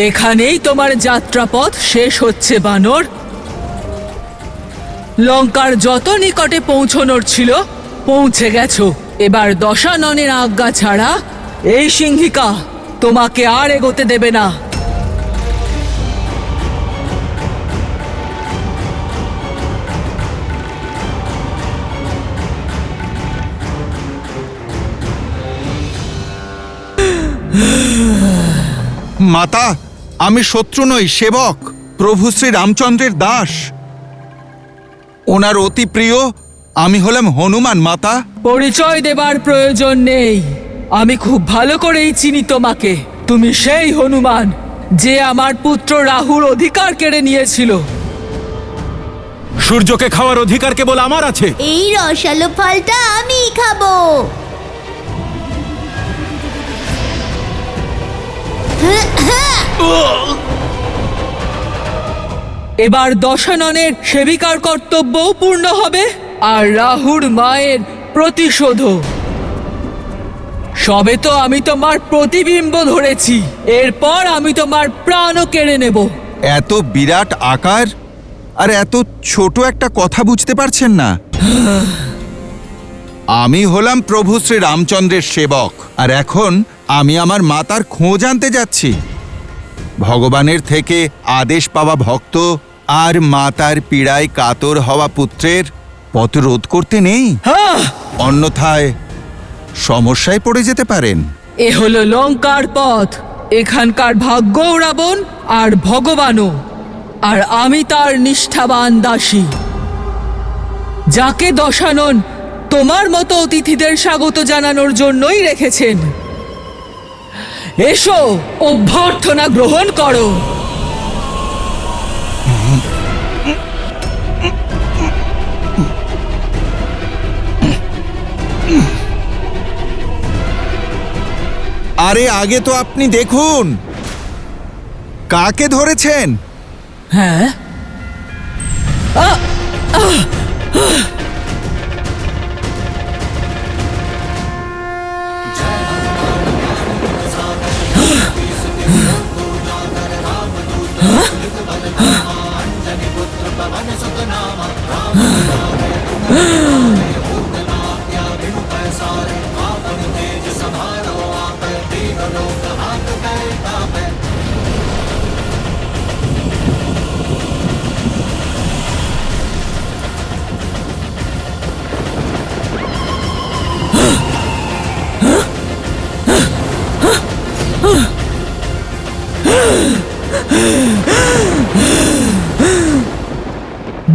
এখানেই তোমার যাত্রাপথ শেষ হচ্ছে বানর। লঙ্কার যত নিকটে পৌঁছনোর ছিল পৌঁছে গেছো। এবার দশাননের আজ্ঞা ছাড়া এই সিংহিকা তোমাকে আর এগোতে দেবে না। মাতা, আমি শত্রু নই, সেবক, প্রভু শ্রী রামচন্দ্রের দাস। ওনার অতি প্রিয় আমি হলাম হনুমান। মাতা, পরিচয় দেবার প্রয়োজন নেই, আমি খুব ভালো করেই চিনি তোমাকে। তুমি সেই হনুমান যে আমার পুত্র রাহুর অধিকার কেড়ে নিয়েছিল। সূর্যকে খাওয়ার অধিকার কেবল আমার আছে। এই রসালো ফলটা আমি খাবো। এবার দশাননের সেবিকার কর্তব্যও পূর্ণ হবে, আর রাহুর মায়ের প্রতিশোধও। সবে তো আমি তোমার প্রতিবিম্ব ধরেছি, এরপর আমি তোমার প্রাণও কেড়ে নেব। এত বিরাট আকার আর এত ছোট একটা কথা বুঝতে পারছেন না? আমি হলাম প্রভু শ্রী রামচন্দ্রের সেবক, আর এখন আমি আমার মাতার খোঁজ আনতে যাচ্ছি। ভগবানের থেকে আদেশ পাওয়া ভক্ত আর মাতার পীড়ায় কাতর হওয়া পুত্রের পথ রোধ করতে নেই, অন্যথায় সমস্যায় পড়ে যেতে পারেন। এ হলো লঙ্কার পথ, এখানকার ভাগ্যও রাবণ আর ভগবানও, আর আমি তার নিষ্ঠাবান দাসী, যাকে দশানন তোমার মতো অতিথিদের স্বাগত জানানোর জন্যই রেখেছেন। এসো, অভ্যর্থনা গ্রহণ করো। আরে আগে তো আপনি দেখুন কাকে ধরেছেন। হ্যাঁ,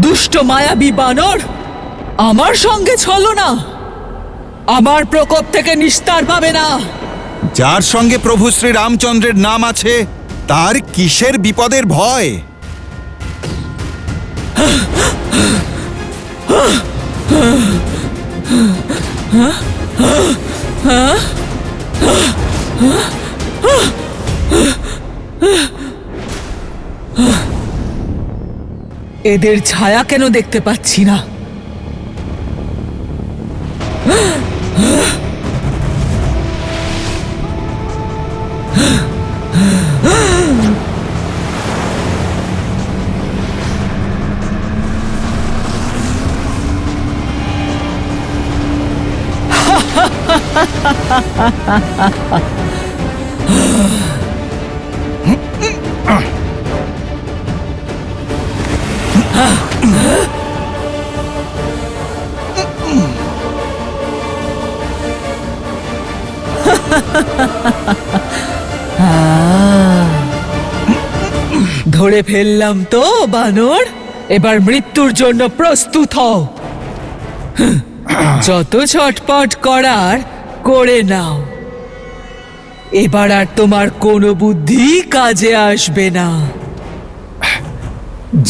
দুষ্ট মায়াবী বানর, আমার সঙ্গে চলো না, আমার প্রকোপ থেকে নিস্তার পাবে না। যার সঙ্গে প্রভু শ্রী রামচন্দ্রের নাম আছে তার কিসের বিপদের ভয়? এদের ছায়া কেন দেখতে পাচ্ছি না? ধরে ফেললাম তো বানর, এবার মৃত্যুর জন্য প্রস্তুত হও। যত ছটপট করার করে নাও, এবার আর তোমার কোনো বুদ্ধি কাজে আসবে না।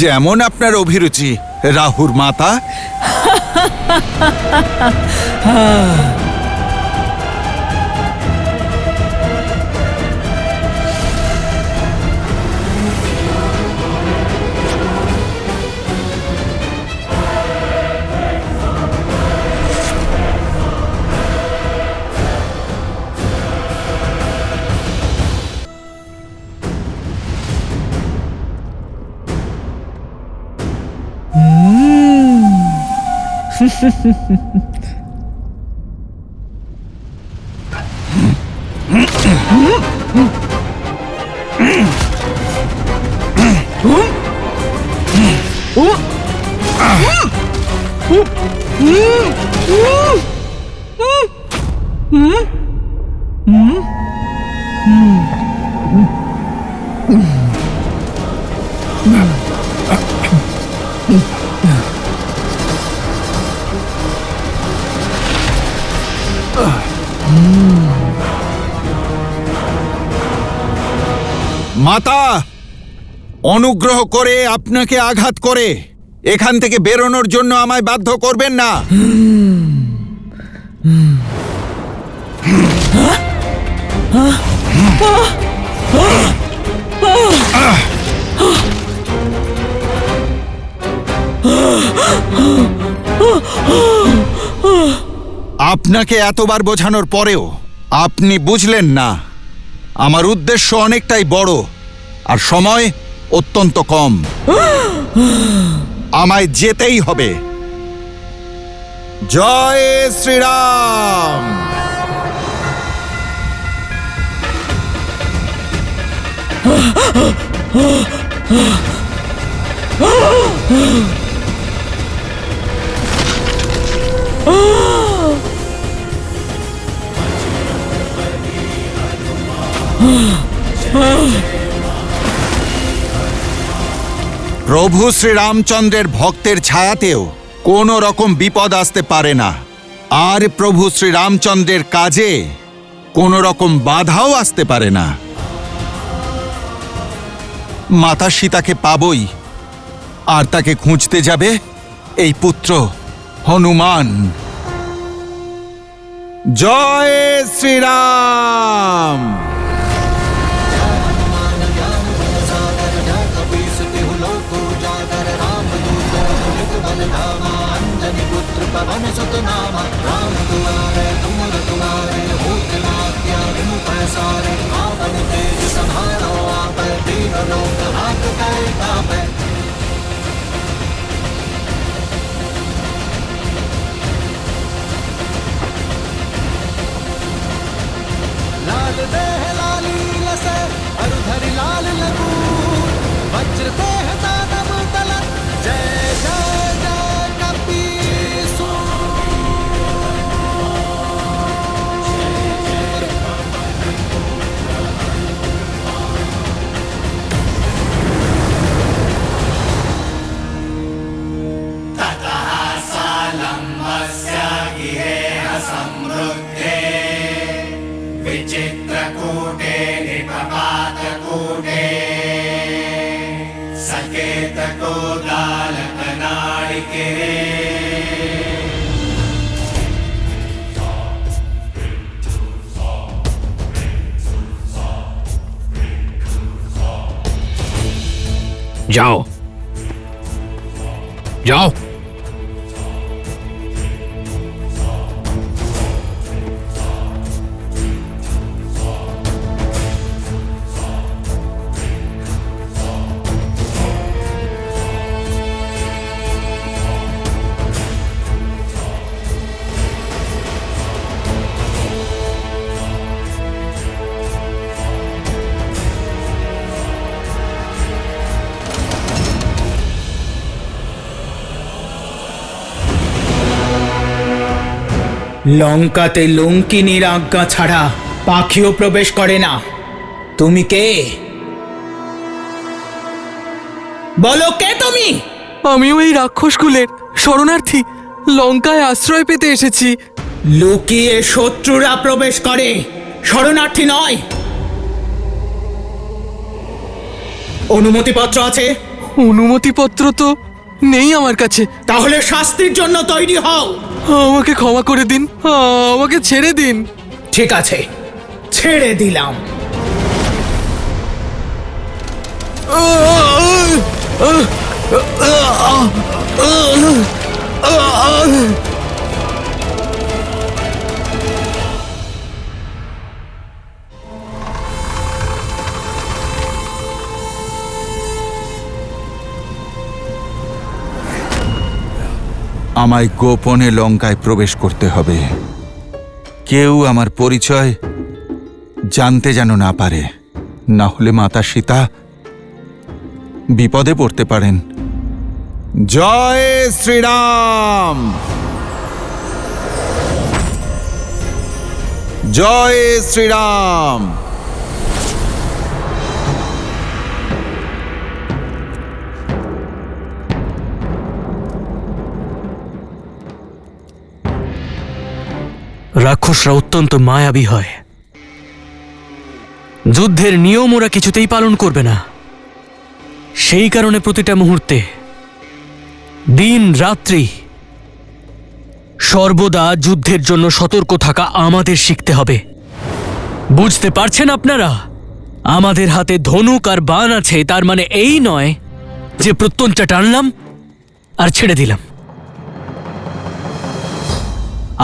যেমন আপনার অভিরুচি রাহুর মাতা। মাতা, অনুগ্রহ করে আপনাকে আঘাত করে এখান থেকে বেরোনোর জন্য আমায় বাধ্য করবেন না। আপনাকে এতবার বোঝানোর পরেও আপনি বুঝলেন না। আমার উদ্দেশ্য অনেকটাই বড় আর সময় অত্যন্ত কম। আমায় যেতেই হবে। জয় শ্রীরাম। প্রভু শ্রীরামচন্দ্রের ভক্তের ছায়াতেও কোনো রকম বিপদ আসতে পারে না, আর প্রভু শ্রীরামচন্দ্রের কাজে কোনো রকম বাধাও আসতে পারে না। মাতা সীতাকে পাবই, আর তাকে খুঁজতে যাবে এই পুত্র হনুমান। জয় শ্রীরাম। लाल देह लाली लसे अरुधरि लाल लगू वज्र देह दानव तलत जय जय जय कपीसु। विचित्रकूटे निपपातकूटे सकेतकोदालकनाडिके जाओ जाओ। লঙ্কাতে লঙ্কিনীর আজ্ঞা ছাড়া পাখিও প্রবেশ করে না। তুমি কে? বলো, কে তুমি? আমিও এই রাক্ষসকুলের শরণার্থী, লঙ্কায় আশ্রয় পেতে এসেছি। লুকিয়ে শত্রুরা প্রবেশ করে, শরণার্থী নয়। অনুমতিপত্র আছে? অনুমতিপত্র তো নেই আমার কাছে। তাহলে শাস্তির জন্য তৈরি হও। আমাকে ক্ষমা করে দিন, আমাকে ছেড়ে দিন। ঠিক আছে, ছেড়ে দিলাম। আমায় গোপনে লঙ্কায় প্রবেশ করতে হবে। কেউ আমার পরিচয় জানতে যেন না পারে, না হলে মাতা সীতা বিপদে পড়তে পারেন। জয় শ্রীরাম। জয় শ্রীরাম। রাক্ষসরা অত্যন্ত মায়াবী হয়। যুদ্ধের নিয়ম ওরা কিছুতেই পালন করবে না। সেই কারণে প্রতিটা মুহূর্তে, দিন রাত্রি, সর্বদা যুদ্ধের জন্য সতর্ক থাকা আমাদের শিখতে হবে। বুঝতে পারছেন আপনারা? আমাদের হাতে ধনুক আর বাণ আছে, তার মানে এই নয় যে প্রত্যন্তটা টানলাম আর ছেড়ে দিলাম।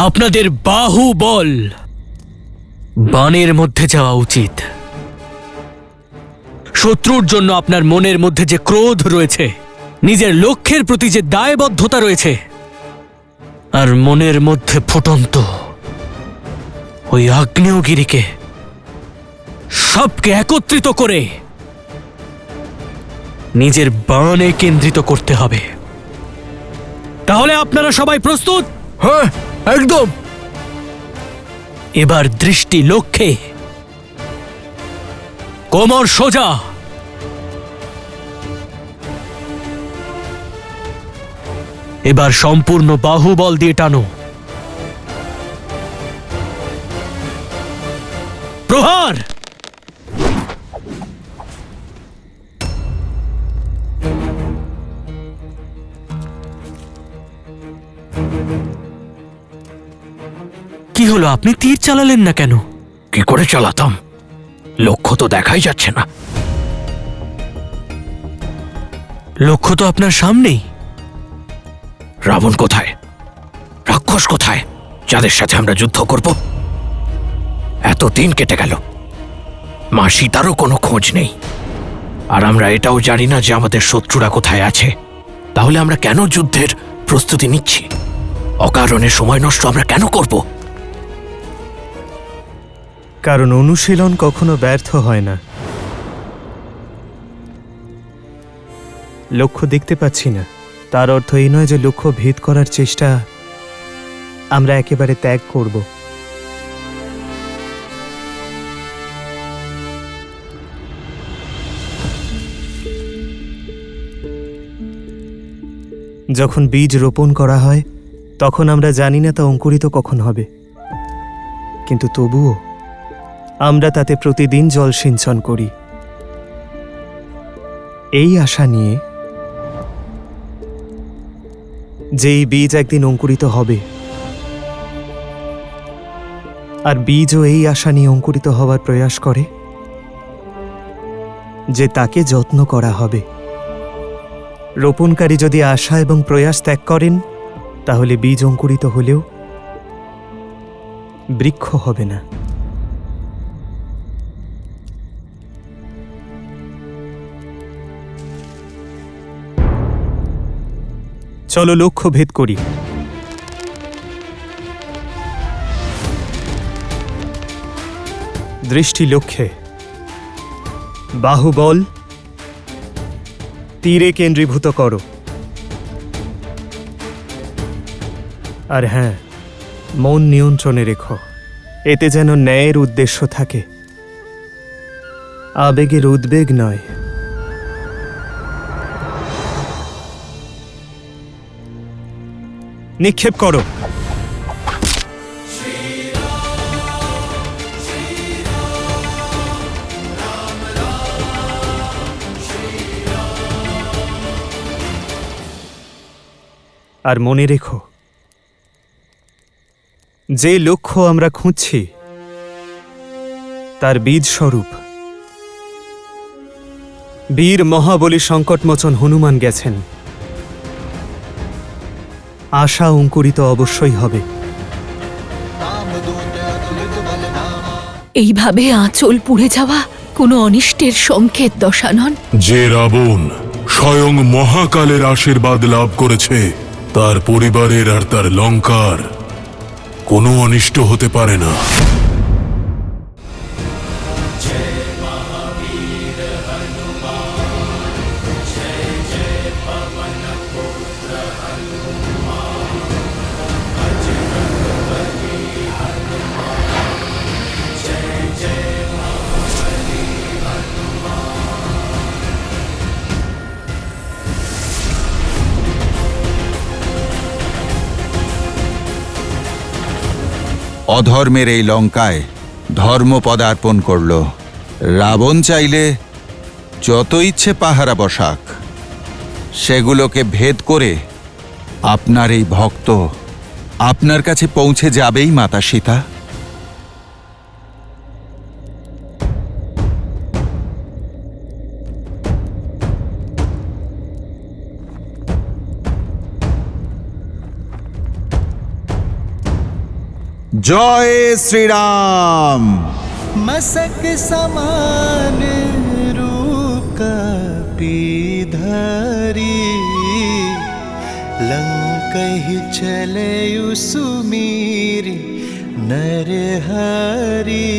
আপনাদের বাহুবল বাণের মধ্যে যাওয়া উচিত। শত্রুর জন্য আপনার মনের মধ্যে যে ক্রোধ রয়েছে, নিজের লক্ষ্যের প্রতি যে দায়বদ্ধতা রয়েছে, আর মনের মধ্যে ফুটন্ত ওই আগ্নেয়গিরিকে, সবকে একত্রিত করে নিজের বাণে কেন্দ্রিত করতে হবে। তাহলে আপনারা সবাই প্রস্তুত? হ্যাঁ, একদম। এবার দৃষ্টি লক্ষ্যে, কোমর সোজা। এবার সম্পূর্ণ বাহুবল দিয়ে টানো। প্রহার! কি হলো, আপনি তীর চালালেন না কেন? কি করে চালাতাম? লক্ষ্য তো দেখাই যাচ্ছে না। লক্ষ্য তো আপনার সামনেই। রাবণ কোথায়? রাক্ষস কোথায়, যাদের সাথে আমরা যুদ্ধ করব? এত দিন কেটে গেল, মা সীতারও কোনো খোঁজ নেই। আর আমরা এটাও জানি না যে আমাদের শত্রুরা কোথায় আছে। তাহলে আমরা কেন যুদ্ধের প্রস্তুতি নিচ্ছি? অকারণে সময় নষ্ট আমরা কেন করব? কারণ অনুশীলন কখনো ব্যর্থ হয় না। লক্ষ্য দেখতে পাচ্ছি না, তার অর্থ এই নয় যে লক্ষ্য ভেদ করার চেষ্টা আমরা একেবারে ত্যাগ করব। যখন বীজ রোপণ করা হয় তখন আমরা জানি না তা অঙ্কুরিত কখন হবে, কিন্তু তবুও আমরা তাতে প্রতিদিন জল সিঞ্চন করি, এই আশা নিয়ে যে এই বীজ একদিন অঙ্কুরিত হবে। আর বীজও এই আশা নিয়ে অঙ্কুরিত হওয়ার প্রয়াস করে যে তাকে যত্ন করা হবে। রোপণকারী যদি আশা এবং প্রয়াস ত্যাগ করেন, তাহলে বীজ অঙ্কুরিত হলেও বৃক্ষ হবে না। চলো লক্ষ্য ভেদ করি। দৃষ্টি লক্ষ্যে, বাহুবল তীরে কেন্দ্রীভূত করো। আর হ্যাঁ, মন নিয়ন্ত্রণে রেখো, এতে যেন ন্যায়ের উদ্দেশ্য থাকে, আবেগের উদ্বেগ নয়। নিক্ষেপ করো। আর মনে রেখো, যে লক্ষ্য আমরা খুঁজছি তার বীজ স্বরূপ বীর মহাবলী সংকটমোচন হনুমান গেছেন। আশা অঙ্কুরিত অবশ্যই হবে। এইভাবে আঁচল পুড়ে যাওয়া কোনো অনিষ্টের সংকেত, দশানন। যে রাবণ স্বয়ং মহাকালের আশীর্বাদ লাভ করেছে, তার পরিবারের আর তার লঙ্কার কোনো অনিষ্ট হতে পারে না। অধর্মের এই লঙ্কায় ধর্ম পদার্পণ করল। রাবণ চাইলে যত ইচ্ছে পাহারা বসাক, সেগুলোকে ভেদ করে আপনার এই ভক্ত আপনার কাছে পৌঁছে যাবেই মাতা সীতা। জয় শ্রীরাম। मसक समान रूप पीधरी लंकहि चले सुमीरी नरहरी।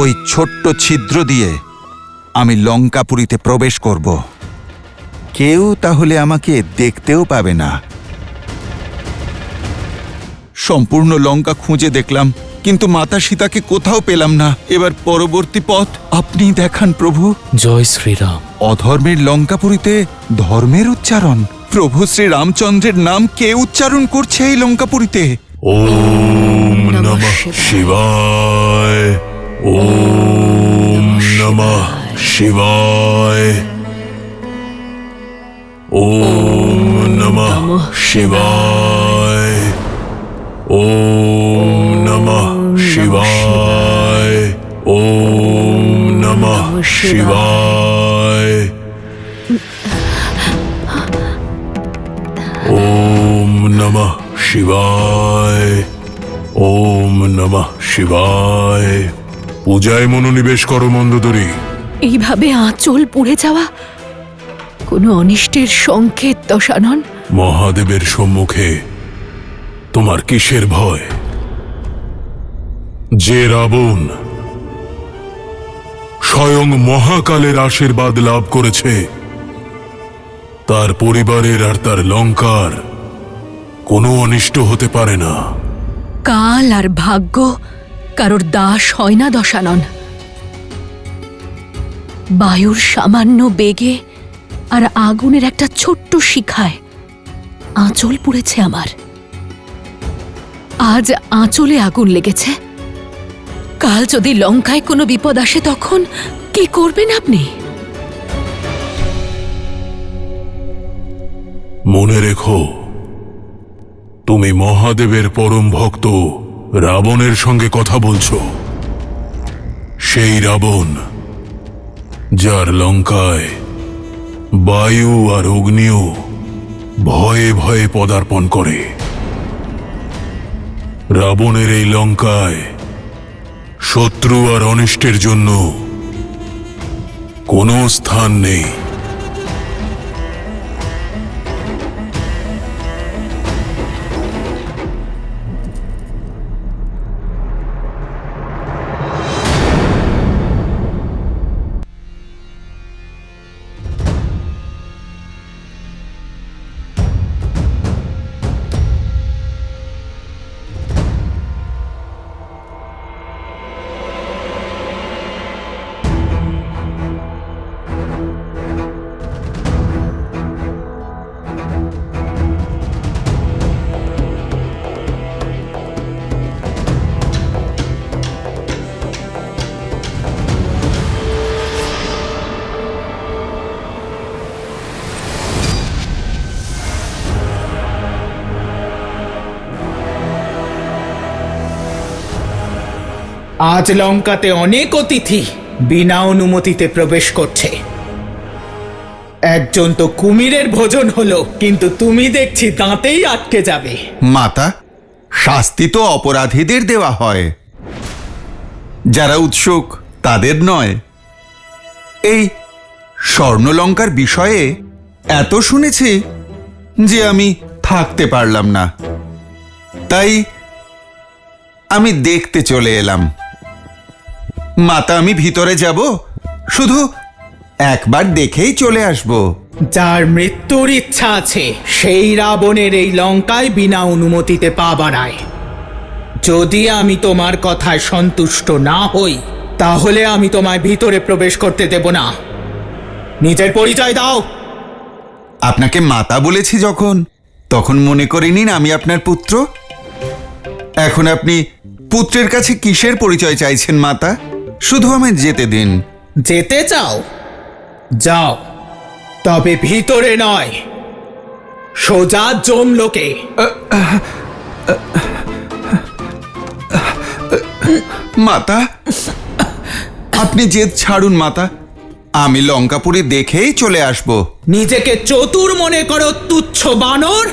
ওই ছোট্ট ছিদ্র দিয়ে আমি লঙ্কাপুরীতে প্রবেশ করব। কেউ তাহলে আমাকে দেখতেও পাবে না। সম্পূর্ণ লঙ্কা খুঁজে দেখলাম, কিন্তু মাতা সীতাকে কোথাও পেলাম না। এবার পরবর্তী পথ আপনি দেখান প্রভু। জয় শ্রীরাম। অধর্মের লঙ্কাপুরীতে ধর্মের উচ্চারণ। প্রভু শ্রী রামচন্দ্রের নাম কে উচ্চারণ করছে এই লঙ্কাপুরীতে? ওম নমঃ শিবায়। ওম নমঃ শিবায়। ওম নমঃ শিবায়। ওম নমঃ শিবায়। ওম নমঃ শিবায়। ওম নমঃ শিবায়। ওম নমঃ শিবায়। পূজায় মনোনিবেশ করো মন্দোদরী। এইভাবে আঁচল পুড়ে যাওয়া কোনো অনিষ্টের সংকেত দশানন? মহাদেবের সম্মুখে তোমার কিসের ভয়? যে রাবণ স্বয়ং মহাকালের আশীর্বাদ লাভ করেছে, তার পরিবারের আর তার লঙ্কার কোনো অনিষ্ট হতে পারে না। কাল আর ভাগ্য কারোর দাস হয় না দশানন। বায়ুর সামান্য বেগে আর আগুনের একটা ছোট্ট শিখায় আঁচল পুড়েছে আমার। আজ আঁচলে আগুন লেগেছে, কাল যদি লঙ্কায় কোনো বিপদ আসে তখন কি করবেন আপনি? মনে রেখো, তুমি মহাদেবের পরম ভক্ত রাবণের সঙ্গে কথা বলছো। সেই রাবণ যার লঙ্কায় বায়ু আর অগ্নিও ভয়ে ভয়ে পদার্পণ করে। রাবণের এই লঙ্কায় শত্রু আর অনিষ্টের জন্য কোনো স্থান নেই। আজ লঙ্কাতে অনেক অতিথি বিনা অনুমতিতে প্রবেশ করছে। একজন তো কুমিরের ভোজন হলো, কিন্তু তুমি দেখছি দাঁতেই আটকে যাবে। মাতা, শাস্তি তো অপরাধীদের দেওয়া হয়, যারা উৎসুক তাদের নয়। এই স্বর্ণলঙ্কার বিষয়ে এত শুনেছি যে আমি থাকতে পারলাম না, তাই আমি দেখতে চলে এলাম। মাতা, আমি ভিতরে যাব, শুধু একবার দেখেই চলে আসব। যার মৃত্যুর ইচ্ছা আছে সেই রাবণের এই লঙ্কায় বিনা অনুমতিতে পা বাড়ায়। যদি আমি তোমার কথায় সন্তুষ্ট না হই, তাহলে আমি তোমায় ভিতরে প্রবেশ করতে দেব না। নিজের পরিচয় দাও। আপনাকে মাতা বলেছি যখন, তখন মনে করে নিন আমি আপনার পুত্র। এখন আপনি পুত্রের কাছে কিসের পরিচয় চাইছেন মাতা? শুধু আমায় যেতে দিন। যেতে চাও? যাও, তবে ভিতরে নয়, সোজা জমলোকে। মাতা, আপনি জেদ ছাড়ুন মাতা, আমি লঙ্কাপুরি দেখেই চলে আসব। নিজেকে চতুর মনে করো তুচ্ছ বানর।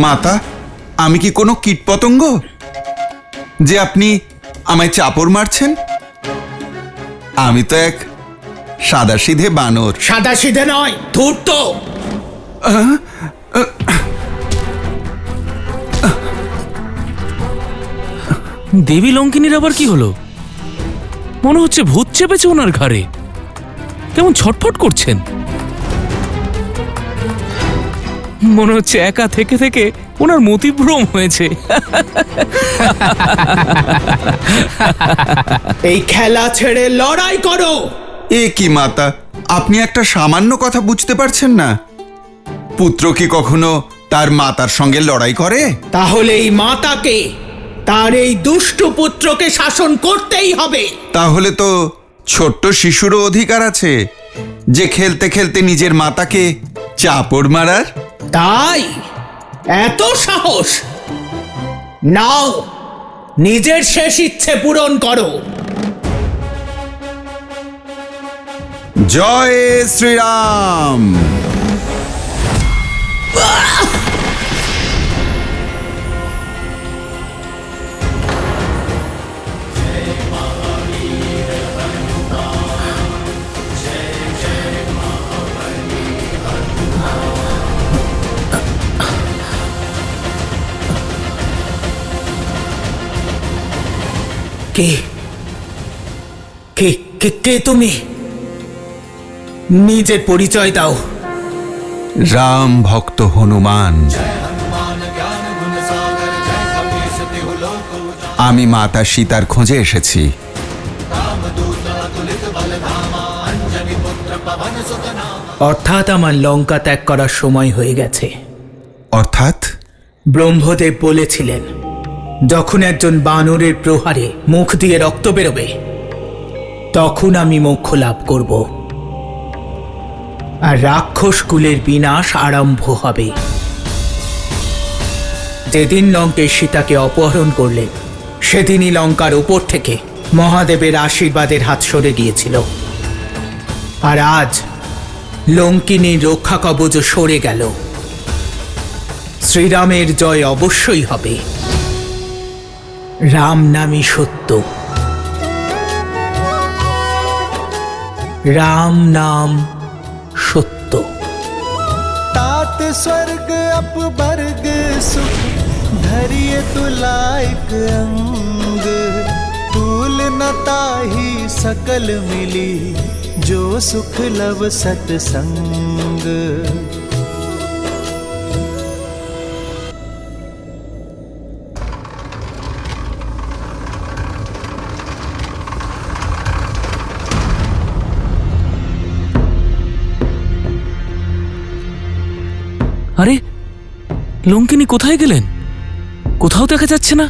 মাতা, আমি কি কোনো কীটপতঙ্গ যে আপনি আমায় চাপড় মারছেন? আমি তো এক সাদাসিধে বানর। সাদাসিধে নয়, ধূর্ত। দেবী লঙ্কিনীর আবার কি হলো? মনে হচ্ছে ভূত চেপেছে ওনার ঘাড়ে। কেমন ছটফট করছেন, মনে হচ্ছে একা থেকে থেকে ওনার মতিভ্রম হয়েছে। এই খেলা ছেড়ে লড়াই করো। এ কি মাতা, আপনি একটা সামান্য কথা বুঝতে পারছেন না? পুত্র কি কখনো তার মাতার সঙ্গে লড়াই করে? তাহলে এই মাতাকে, তার এই দুষ্ট পুত্রকে শাসন করতেই হবে। তাহলে তো ছোট্ট শিশুরও অধিকার আছে যে খেলতে খেলতে নিজের মাতাকে চাপড় মারার। তাই এত সাহস? নাও, নিজের শেষ ইচ্ছে পূরণ করো। জয় শ্রীরাম। কে কে কে কে তুমি? নিজের পরিচয় দাও। রাম ভক্ত হনুমান। আমি মাতা সীতার খোঁজে এসেছি। অর্থাৎ আমার লঙ্কা ত্যাগ করার সময় হয়ে গেছে। অর্থাৎ? ব্রহ্মদেব বলেছিলেন, যখন একজন বানরের প্রহারে মুখ দিয়ে রক্ত বেরোবে, তখন আমি মোক্ষ লাভ করব, আর রাক্ষস কুলের বিনাশ আরম্ভ হবে। যেদিন লঙ্কেশ সীতাকে অপহরণ করলেন, সেদিনই লঙ্কার উপর থেকে মহাদেবের আশীর্বাদের হাত সরে গিয়েছিল। আর আজ লঙ্কিনীর রক্ষা কবচ সরে গেল। শ্রীরামের জয় অবশ্যই হবে। রাম নামই সত্য। राम नाम सत्य। तात स्वर्ग अपवर्ग सुख धरिए तुलाइक अंग, तूल न ताहि सकल मिली जो सुख लव सतसंग। আরে লঙ্কিনী কোথায় গেলেন? কোথাও দেখা যাচ্ছে না।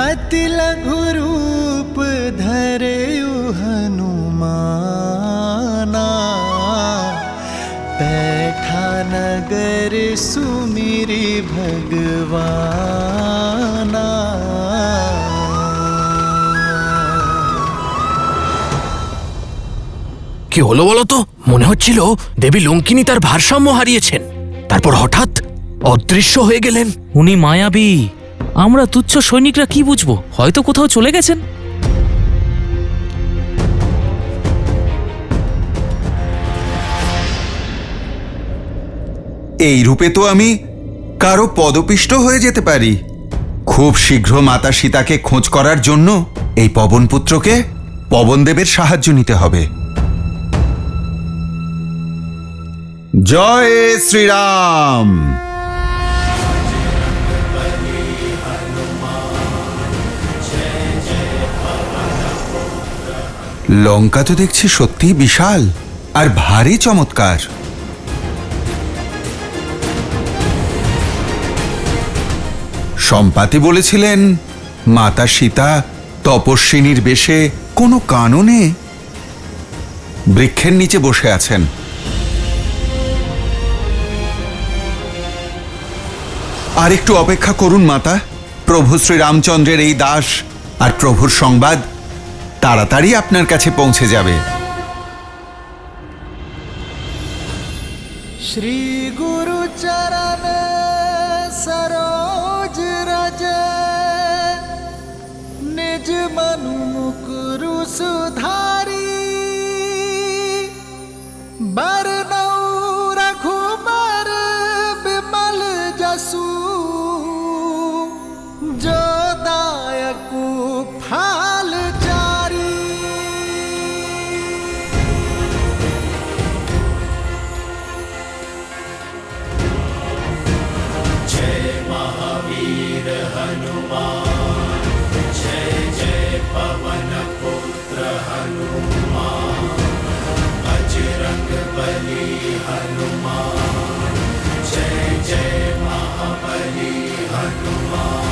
अति लघु रूप धरे हनुमाना, बैठा नगर सुमिरी भगवाना। কি হলো বলো তো? মনে হচ্ছিল দেবী লঙ্কিনী তার ভারসাম্য হারিয়েছেন, তারপর হঠাৎ অদৃশ্য হয়ে গেলেন। উনি মায়াবী, আমরা তুচ্ছ সৈনিকরা কি বুঝবো? হয়তো কোথাও চলে গেছেন। এই রূপে তো আমি কারো পদপিষ্ট হয়ে যেতে পারি। খুব শীঘ্র মাতা সীতাকে খোঁজ করার জন্য এই পবনপুত্রকে পবনদেবের সাহায্য নিতে হবে। জয় শ্রীরাম। লঙ্কা তো দেখছি সত্যি বিশাল আর ভারী চমৎকার। সম্পাতি বলেছিলেন মাতা সীতা তপস্বিনীর বেশে কোনো কাননে বৃক্ষের নিচে বসে আছেন। আর একটু অপেক্ষা করুন মাতা, প্রভু শ্রীরামচন্দ্রের এই দাস আর প্রভুর সংবাদ তাড়াতাড়ি আপনার কাছে পৌঁছে যাবে। श्री गुरु चरण सरोज रज निज मनु मुकुरु सुधारी बरनौ रघुबर बिमल जसु जो दायकु फाल चारी। जय महावीर हनुमान, जय जय पवन पुत्र हनुमान, बजरंग बली हनुमान, जय जय महाबली हनुमान।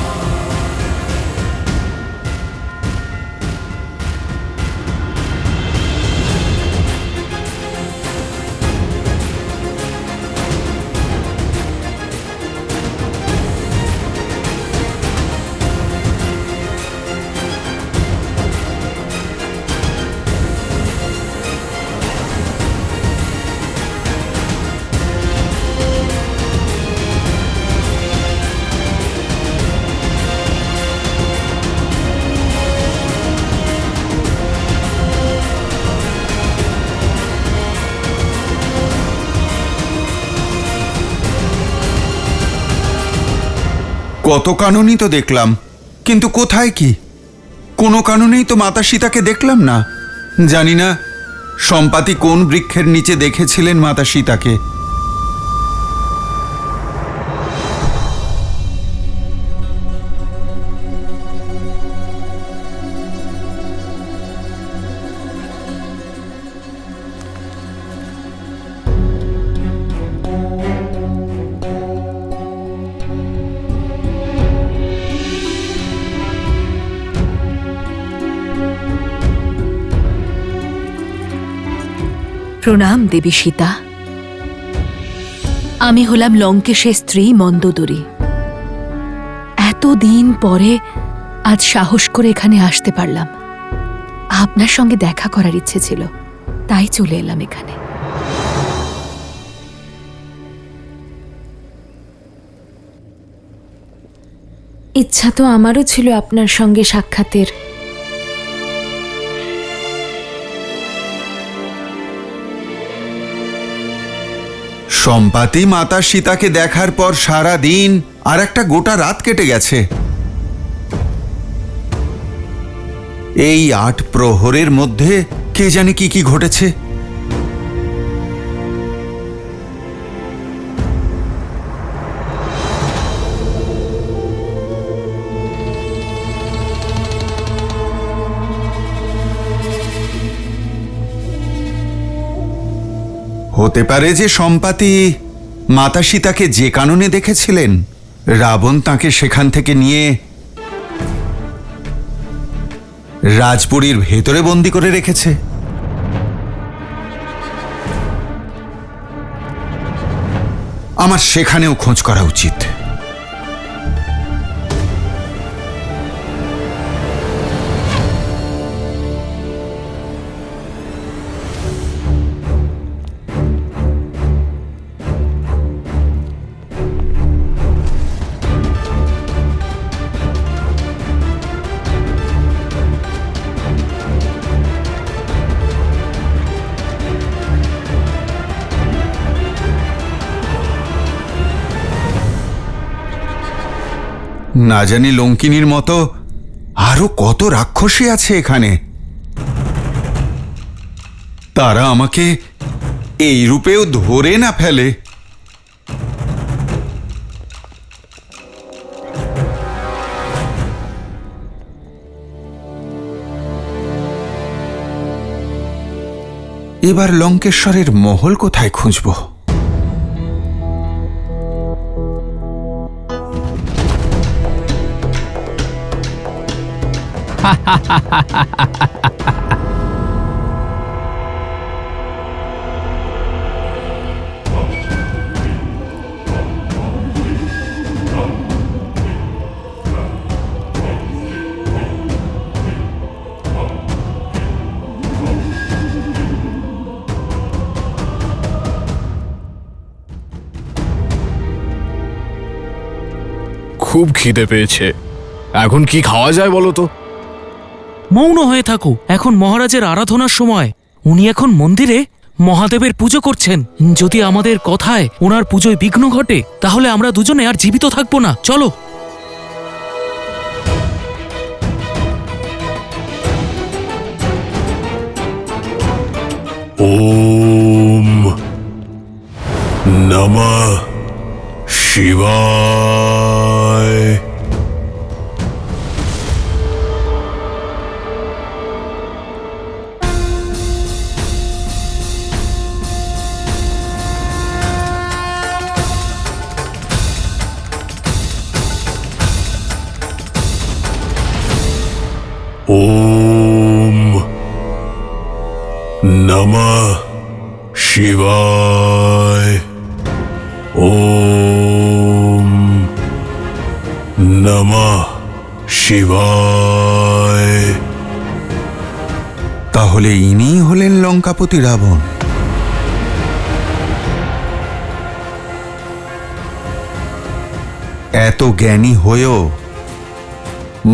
কত কাননই তো দেখলাম, কিন্তু কোথায় কি? কোনো কাননেই তো মাতা সীতাকে দেখলাম না। জানি না সম্পাতি কোন বৃক্ষের নিচে দেখেছিলেন মাতা সীতাকে। প্রণাম দেবী সীতা। আমি হলাম লঙ্কেশের স্ত্রী মন্দোদরী। এতদিন পরে আজ সাহস করে এখানে আসতে পারলাম। আপনার সঙ্গে দেখা করার ইচ্ছে ছিল, তাই চলে এলাম এখানে। ইচ্ছা তো আমারও ছিল আপনার সঙ্গে সাক্ষাতের। সম্পাতি মাতা সীতাকে দেখার পর সারা দিন আর একটা গোটা রাত কেটে গেছে। এই ৮ প্রহরের মধ্যে কে জানে কি কি ঘটেছে। হতে পারে যে সম্পাতি মাতা সীতাকে যে কাননে দেখেছিলেন, রাবণ তাকে সেখান থেকে নিয়ে রাজপুরীর ভেতরে বন্দি করে রেখেছে। আমার সেখানেও খোঁজ করা উচিত। না জানি লঙ্কিনীর মতো আরো কত রাক্ষসী আছে এখানে। তারা আমাকে এই রূপেও ধরে না ফেলে। এবার লঙ্কেশ্বরের মহল কোথায় খুঁজব? খুব খিদে পেয়েছে, এখন কি খাওয়া যায় বলো তো? মৌন হয়ে থাকো, এখন মহারাজের আরাধনার সময়। উনি এখন মন্দিরে মহাদেবের পুজো করছেন। যদি আমাদের কথায় ওনার পুজোয় বিঘ্ন ঘটে তাহলে আমরা দুজনে আর জীবিত থাকবো না। চলো। ওম নমঃ শিবায়। ওম নমঃ শিবায়। ওম নমঃ শিবায়। তাহলে ইনিই হলেন লঙ্কাপতি রাবণ। এত জ্ঞানী হয়েও,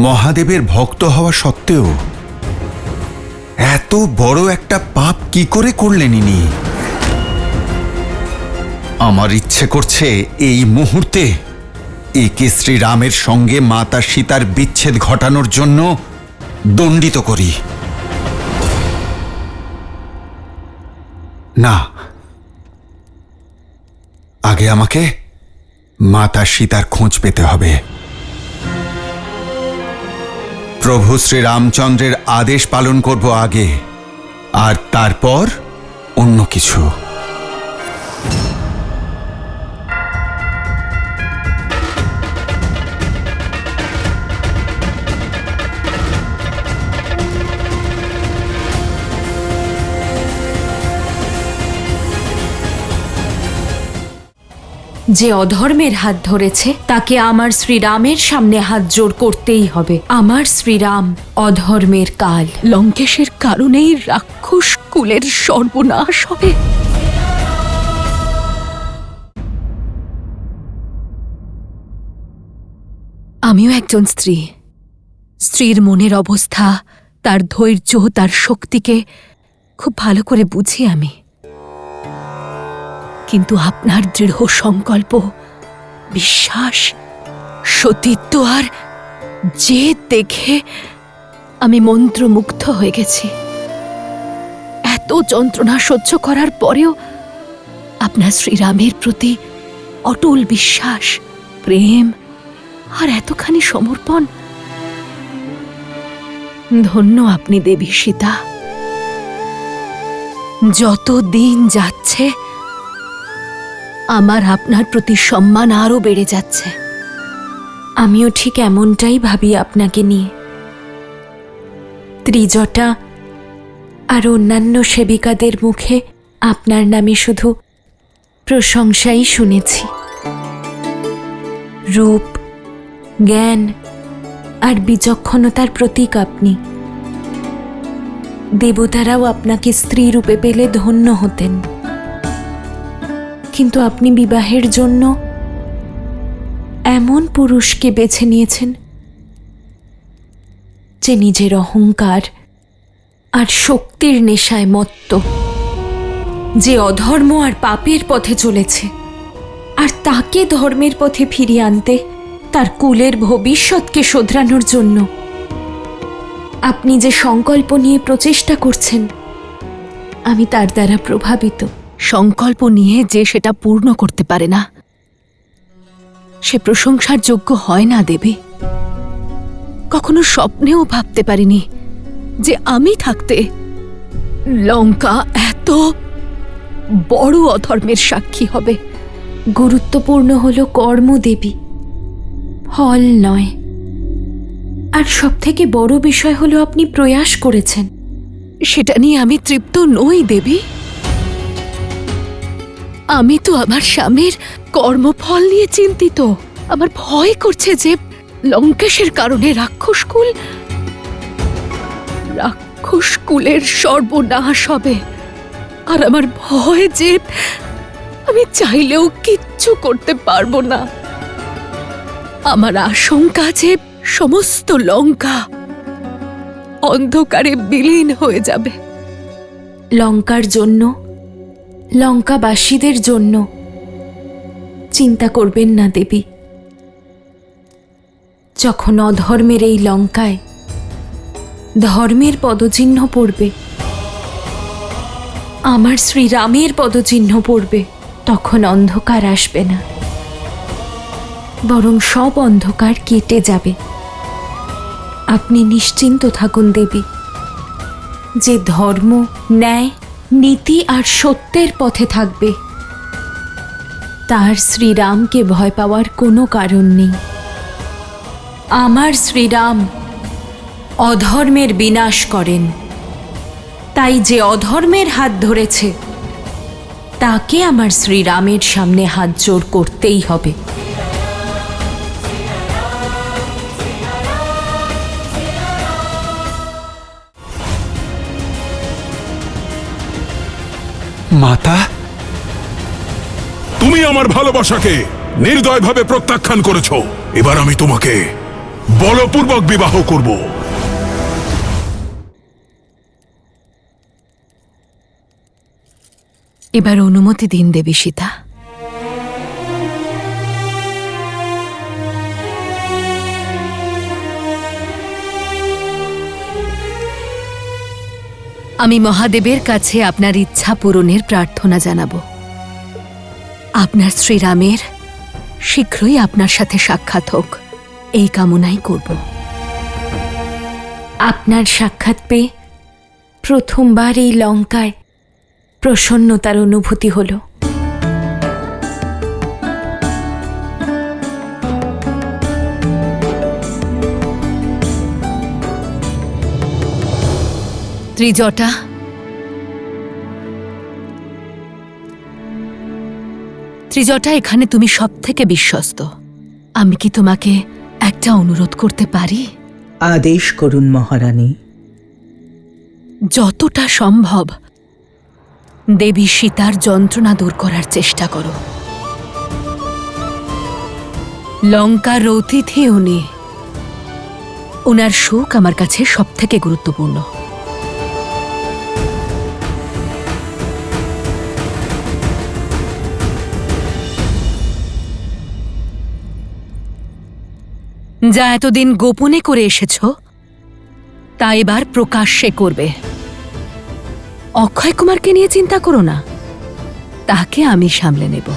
মহাদেবের ভক্ত হওয়া সত্ত্বেও এত বড় একটা পাপ কি করে করলেন ইনি? আমার ইচ্ছে করছে এই মুহূর্তে একে শ্রীরামের সঙ্গে মাতা সীতার বিচ্ছেদ ঘটানোর জন্য দণ্ডিত করি। না, আগে আমাকে মাতা সীতার খোঁজ পেতে হবে। প্রভু শ্রীরামচন্দ্রের আদেশ পালন করব আগে, আর তারপর অন্য কিছু। যে অধর্মের হাত ধরেছে তাকে আমার শ্রীরামের সামনে হাত জোড় করতেই হবে। আমার শ্রীরাম অধর্মের কাল। লঙ্কেশের কারণেই রাক্ষস কুলের সর্বনাশ হবে। আমিও একজন স্ত্রী। স্ত্রীর মনের অবস্থা, তার ধৈর্য, তার শক্তিকে খুব ভালো করে বুঝি আমি। কিন্তু আপনার দৃঢ় সংকল্প, বিশ্বাস, সতীত্ব আর জেদ দেখে আমি মন্ত্রমুগ্ধ হয়ে গেছি। এত যন্ত্রণা সহ্য করার পরেও আপনার শ্রীরামের প্রতি অটল বিশ্বাস, প্রেম আর এতখানি সমর্পণ। ধন্য আপনি দেবী সীতা। যত দিন যাচ্ছে আমার আপনার প্রতি সম্মান আরও বেড়ে যাচ্ছে। আমিও ঠিক এমনটাই ভাবি আপনাকে নিয়ে। ত্রিজটা আর অন্যান্য সেবিকাদের মুখে আপনার নামে শুধু প্রশংসাই শুনেছি। রূপ, জ্ঞান আর বিচক্ষণতার প্রতীক আপনি। দেবতারাও আপনাকে স্ত্রী রূপে পেলে ধন্য হতেন। কিন্তু আপনি বিবাহের জন্য এমন পুরুষকে বেছে নিয়েছেন যে নিজের অহংকার আর শক্তির নেশায় মত্ত, যে অধর্ম আর পাপের পথে চলেছে, আর তাকে ধর্মের পথে ফিরিয়ে আনতে, তার কুলের ভবিষ্যৎকে শোধরানোর জন্য আপনি যে সংকল্প নিয়ে প্রচেষ্টা করছেন, আমি তার দ্বারা প্রভাবিত। সংকল্প নিয়ে যে সেটা পূর্ণ করতে পারে না, সে প্রশংসার যোগ্য হয় না দেবী। কখনো স্বপ্নেও ভাবতে পারিনি যে আমি থাকতে লঙ্কা এত বড় অধর্মের সাক্ষী হবে? গুরুত্বপূর্ণ হলো কর্ম দেবী, ফল নয়। আর সবথেকে বড় বিষয় হলো আপনি প্রয়াস করেছেন। সেটা নিয়ে আমি তৃপ্ত নই দেবী। আমি তো আমার স্বামীর কর্মফল নিয়ে চিন্তিত। আমার ভয় করছে যে লঙ্কেশের কারণে রাক্ষসকুলের সর্বনাশ হবে। আর আমার ভয় যে আমি চাইলেও কিচ্ছু করতে পারবো না। আমার আশঙ্কা যে সমস্ত লঙ্কা অন্ধকারে বিলীন হয়ে যাবে। লঙ্কার জন্য, লঙ্কাবাসীদের জন্য চিন্তা করবেন না দেবী। যখন অধর্মের এই লঙ্কায় ধর্মের পদচিহ্ন পড়বে, আমার শ্রীরামের পদচিহ্ন পড়বে, তখন অন্ধকার আসবে না, বরং সব অন্ধকার কেটে যাবে। আপনি নিশ্চিন্ত থাকুন দেবী, যে ধর্ম, ন্যায়, নীতি আর সত্যের পথে থাকবে তার শ্রীরামকে ভয় পাওয়ার কোনো কারণ নেই। আমার শ্রীরাম অধর্মের বিনাশ করেন, তাই যে অধর্মের হাত ধরেছে তাকে আমার শ্রীরামের সামনে হাত জোড় করতেই হবে। মাতা, তুমি আমার ভালোবাসাকে নির্দয়ভাবে প্রত্যাখ্যান করেছো। এবার আমি তোমাকে বলপূর্বক বিবাহ করব। এবার অনুমতি দিন দেবী সীতা। আমি মহাদেবের কাছে আপনার ইচ্ছা পূরণের প্রার্থনা জানাব। আপনার শ্রীরামের শীঘ্রই আপনার সাথে সাক্ষাৎ হোক, এই কামনাই করব। আপনার সাক্ষাৎ পেয়ে প্রথমবার এই লঙ্কায় প্রসন্নতার অনুভূতি হল। ত্রিজটা, এখানে তুমি সব থেকে বিশ্বস্ত। আমি কি তোমাকে একটা অনুরোধ করতে পারি? আদেশ করুন মহারানী। যতটা সম্ভব দেবী সীতার যন্ত্রণা দূর করার চেষ্টা করো। লঙ্কার অতিথি উনি, ওনার সুখ আমার কাছে সব থেকে গুরুত্বপূর্ণ। যা এতদিন গোপনে করে এসেছ তা এবার প্রকাশ্যে করবে। অক্ষয় কুমারকে নিয়ে চিন্তা করো না, তাকে আমি সামলে নেব।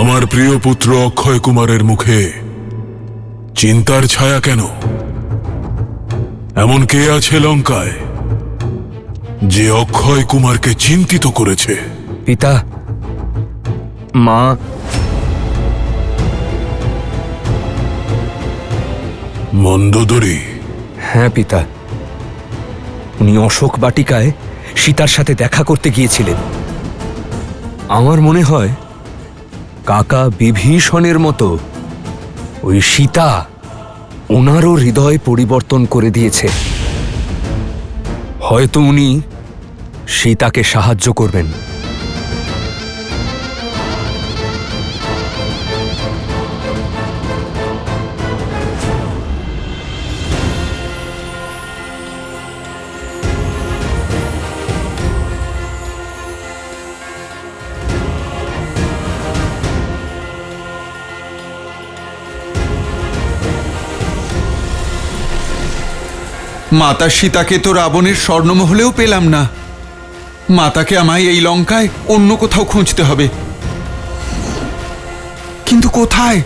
আমার প্রিয় পুত্র অক্ষয় কুমারের মুখে চিন্তার ছায়া কেন? এমন কে আছে লঙ্কায় যে অক্ষয় কুমারকে চিন্তিত করেছে? পিতা, মা, মন্দোদরী। হ্যাঁ পিতা, উনি অশোক বাটিকায় সীতার সাথে দেখা করতে গিয়েছিলেন। আমার মনে হয় কাকা বিভীষণের মতো ওই সীতা ওনারও হৃদয় পরিবর্তন করে দিয়েছে। হয়তো উনি সীতাকে সাহায্য করবেন। মাতা সীতাকে তো রাবণের স্বর্ণমহলেও পেলাম না। মাতাকে আমায় এই লঙ্কায় অন্য কোথাও খুঁজতে হবে। কিন্তু কোথায়?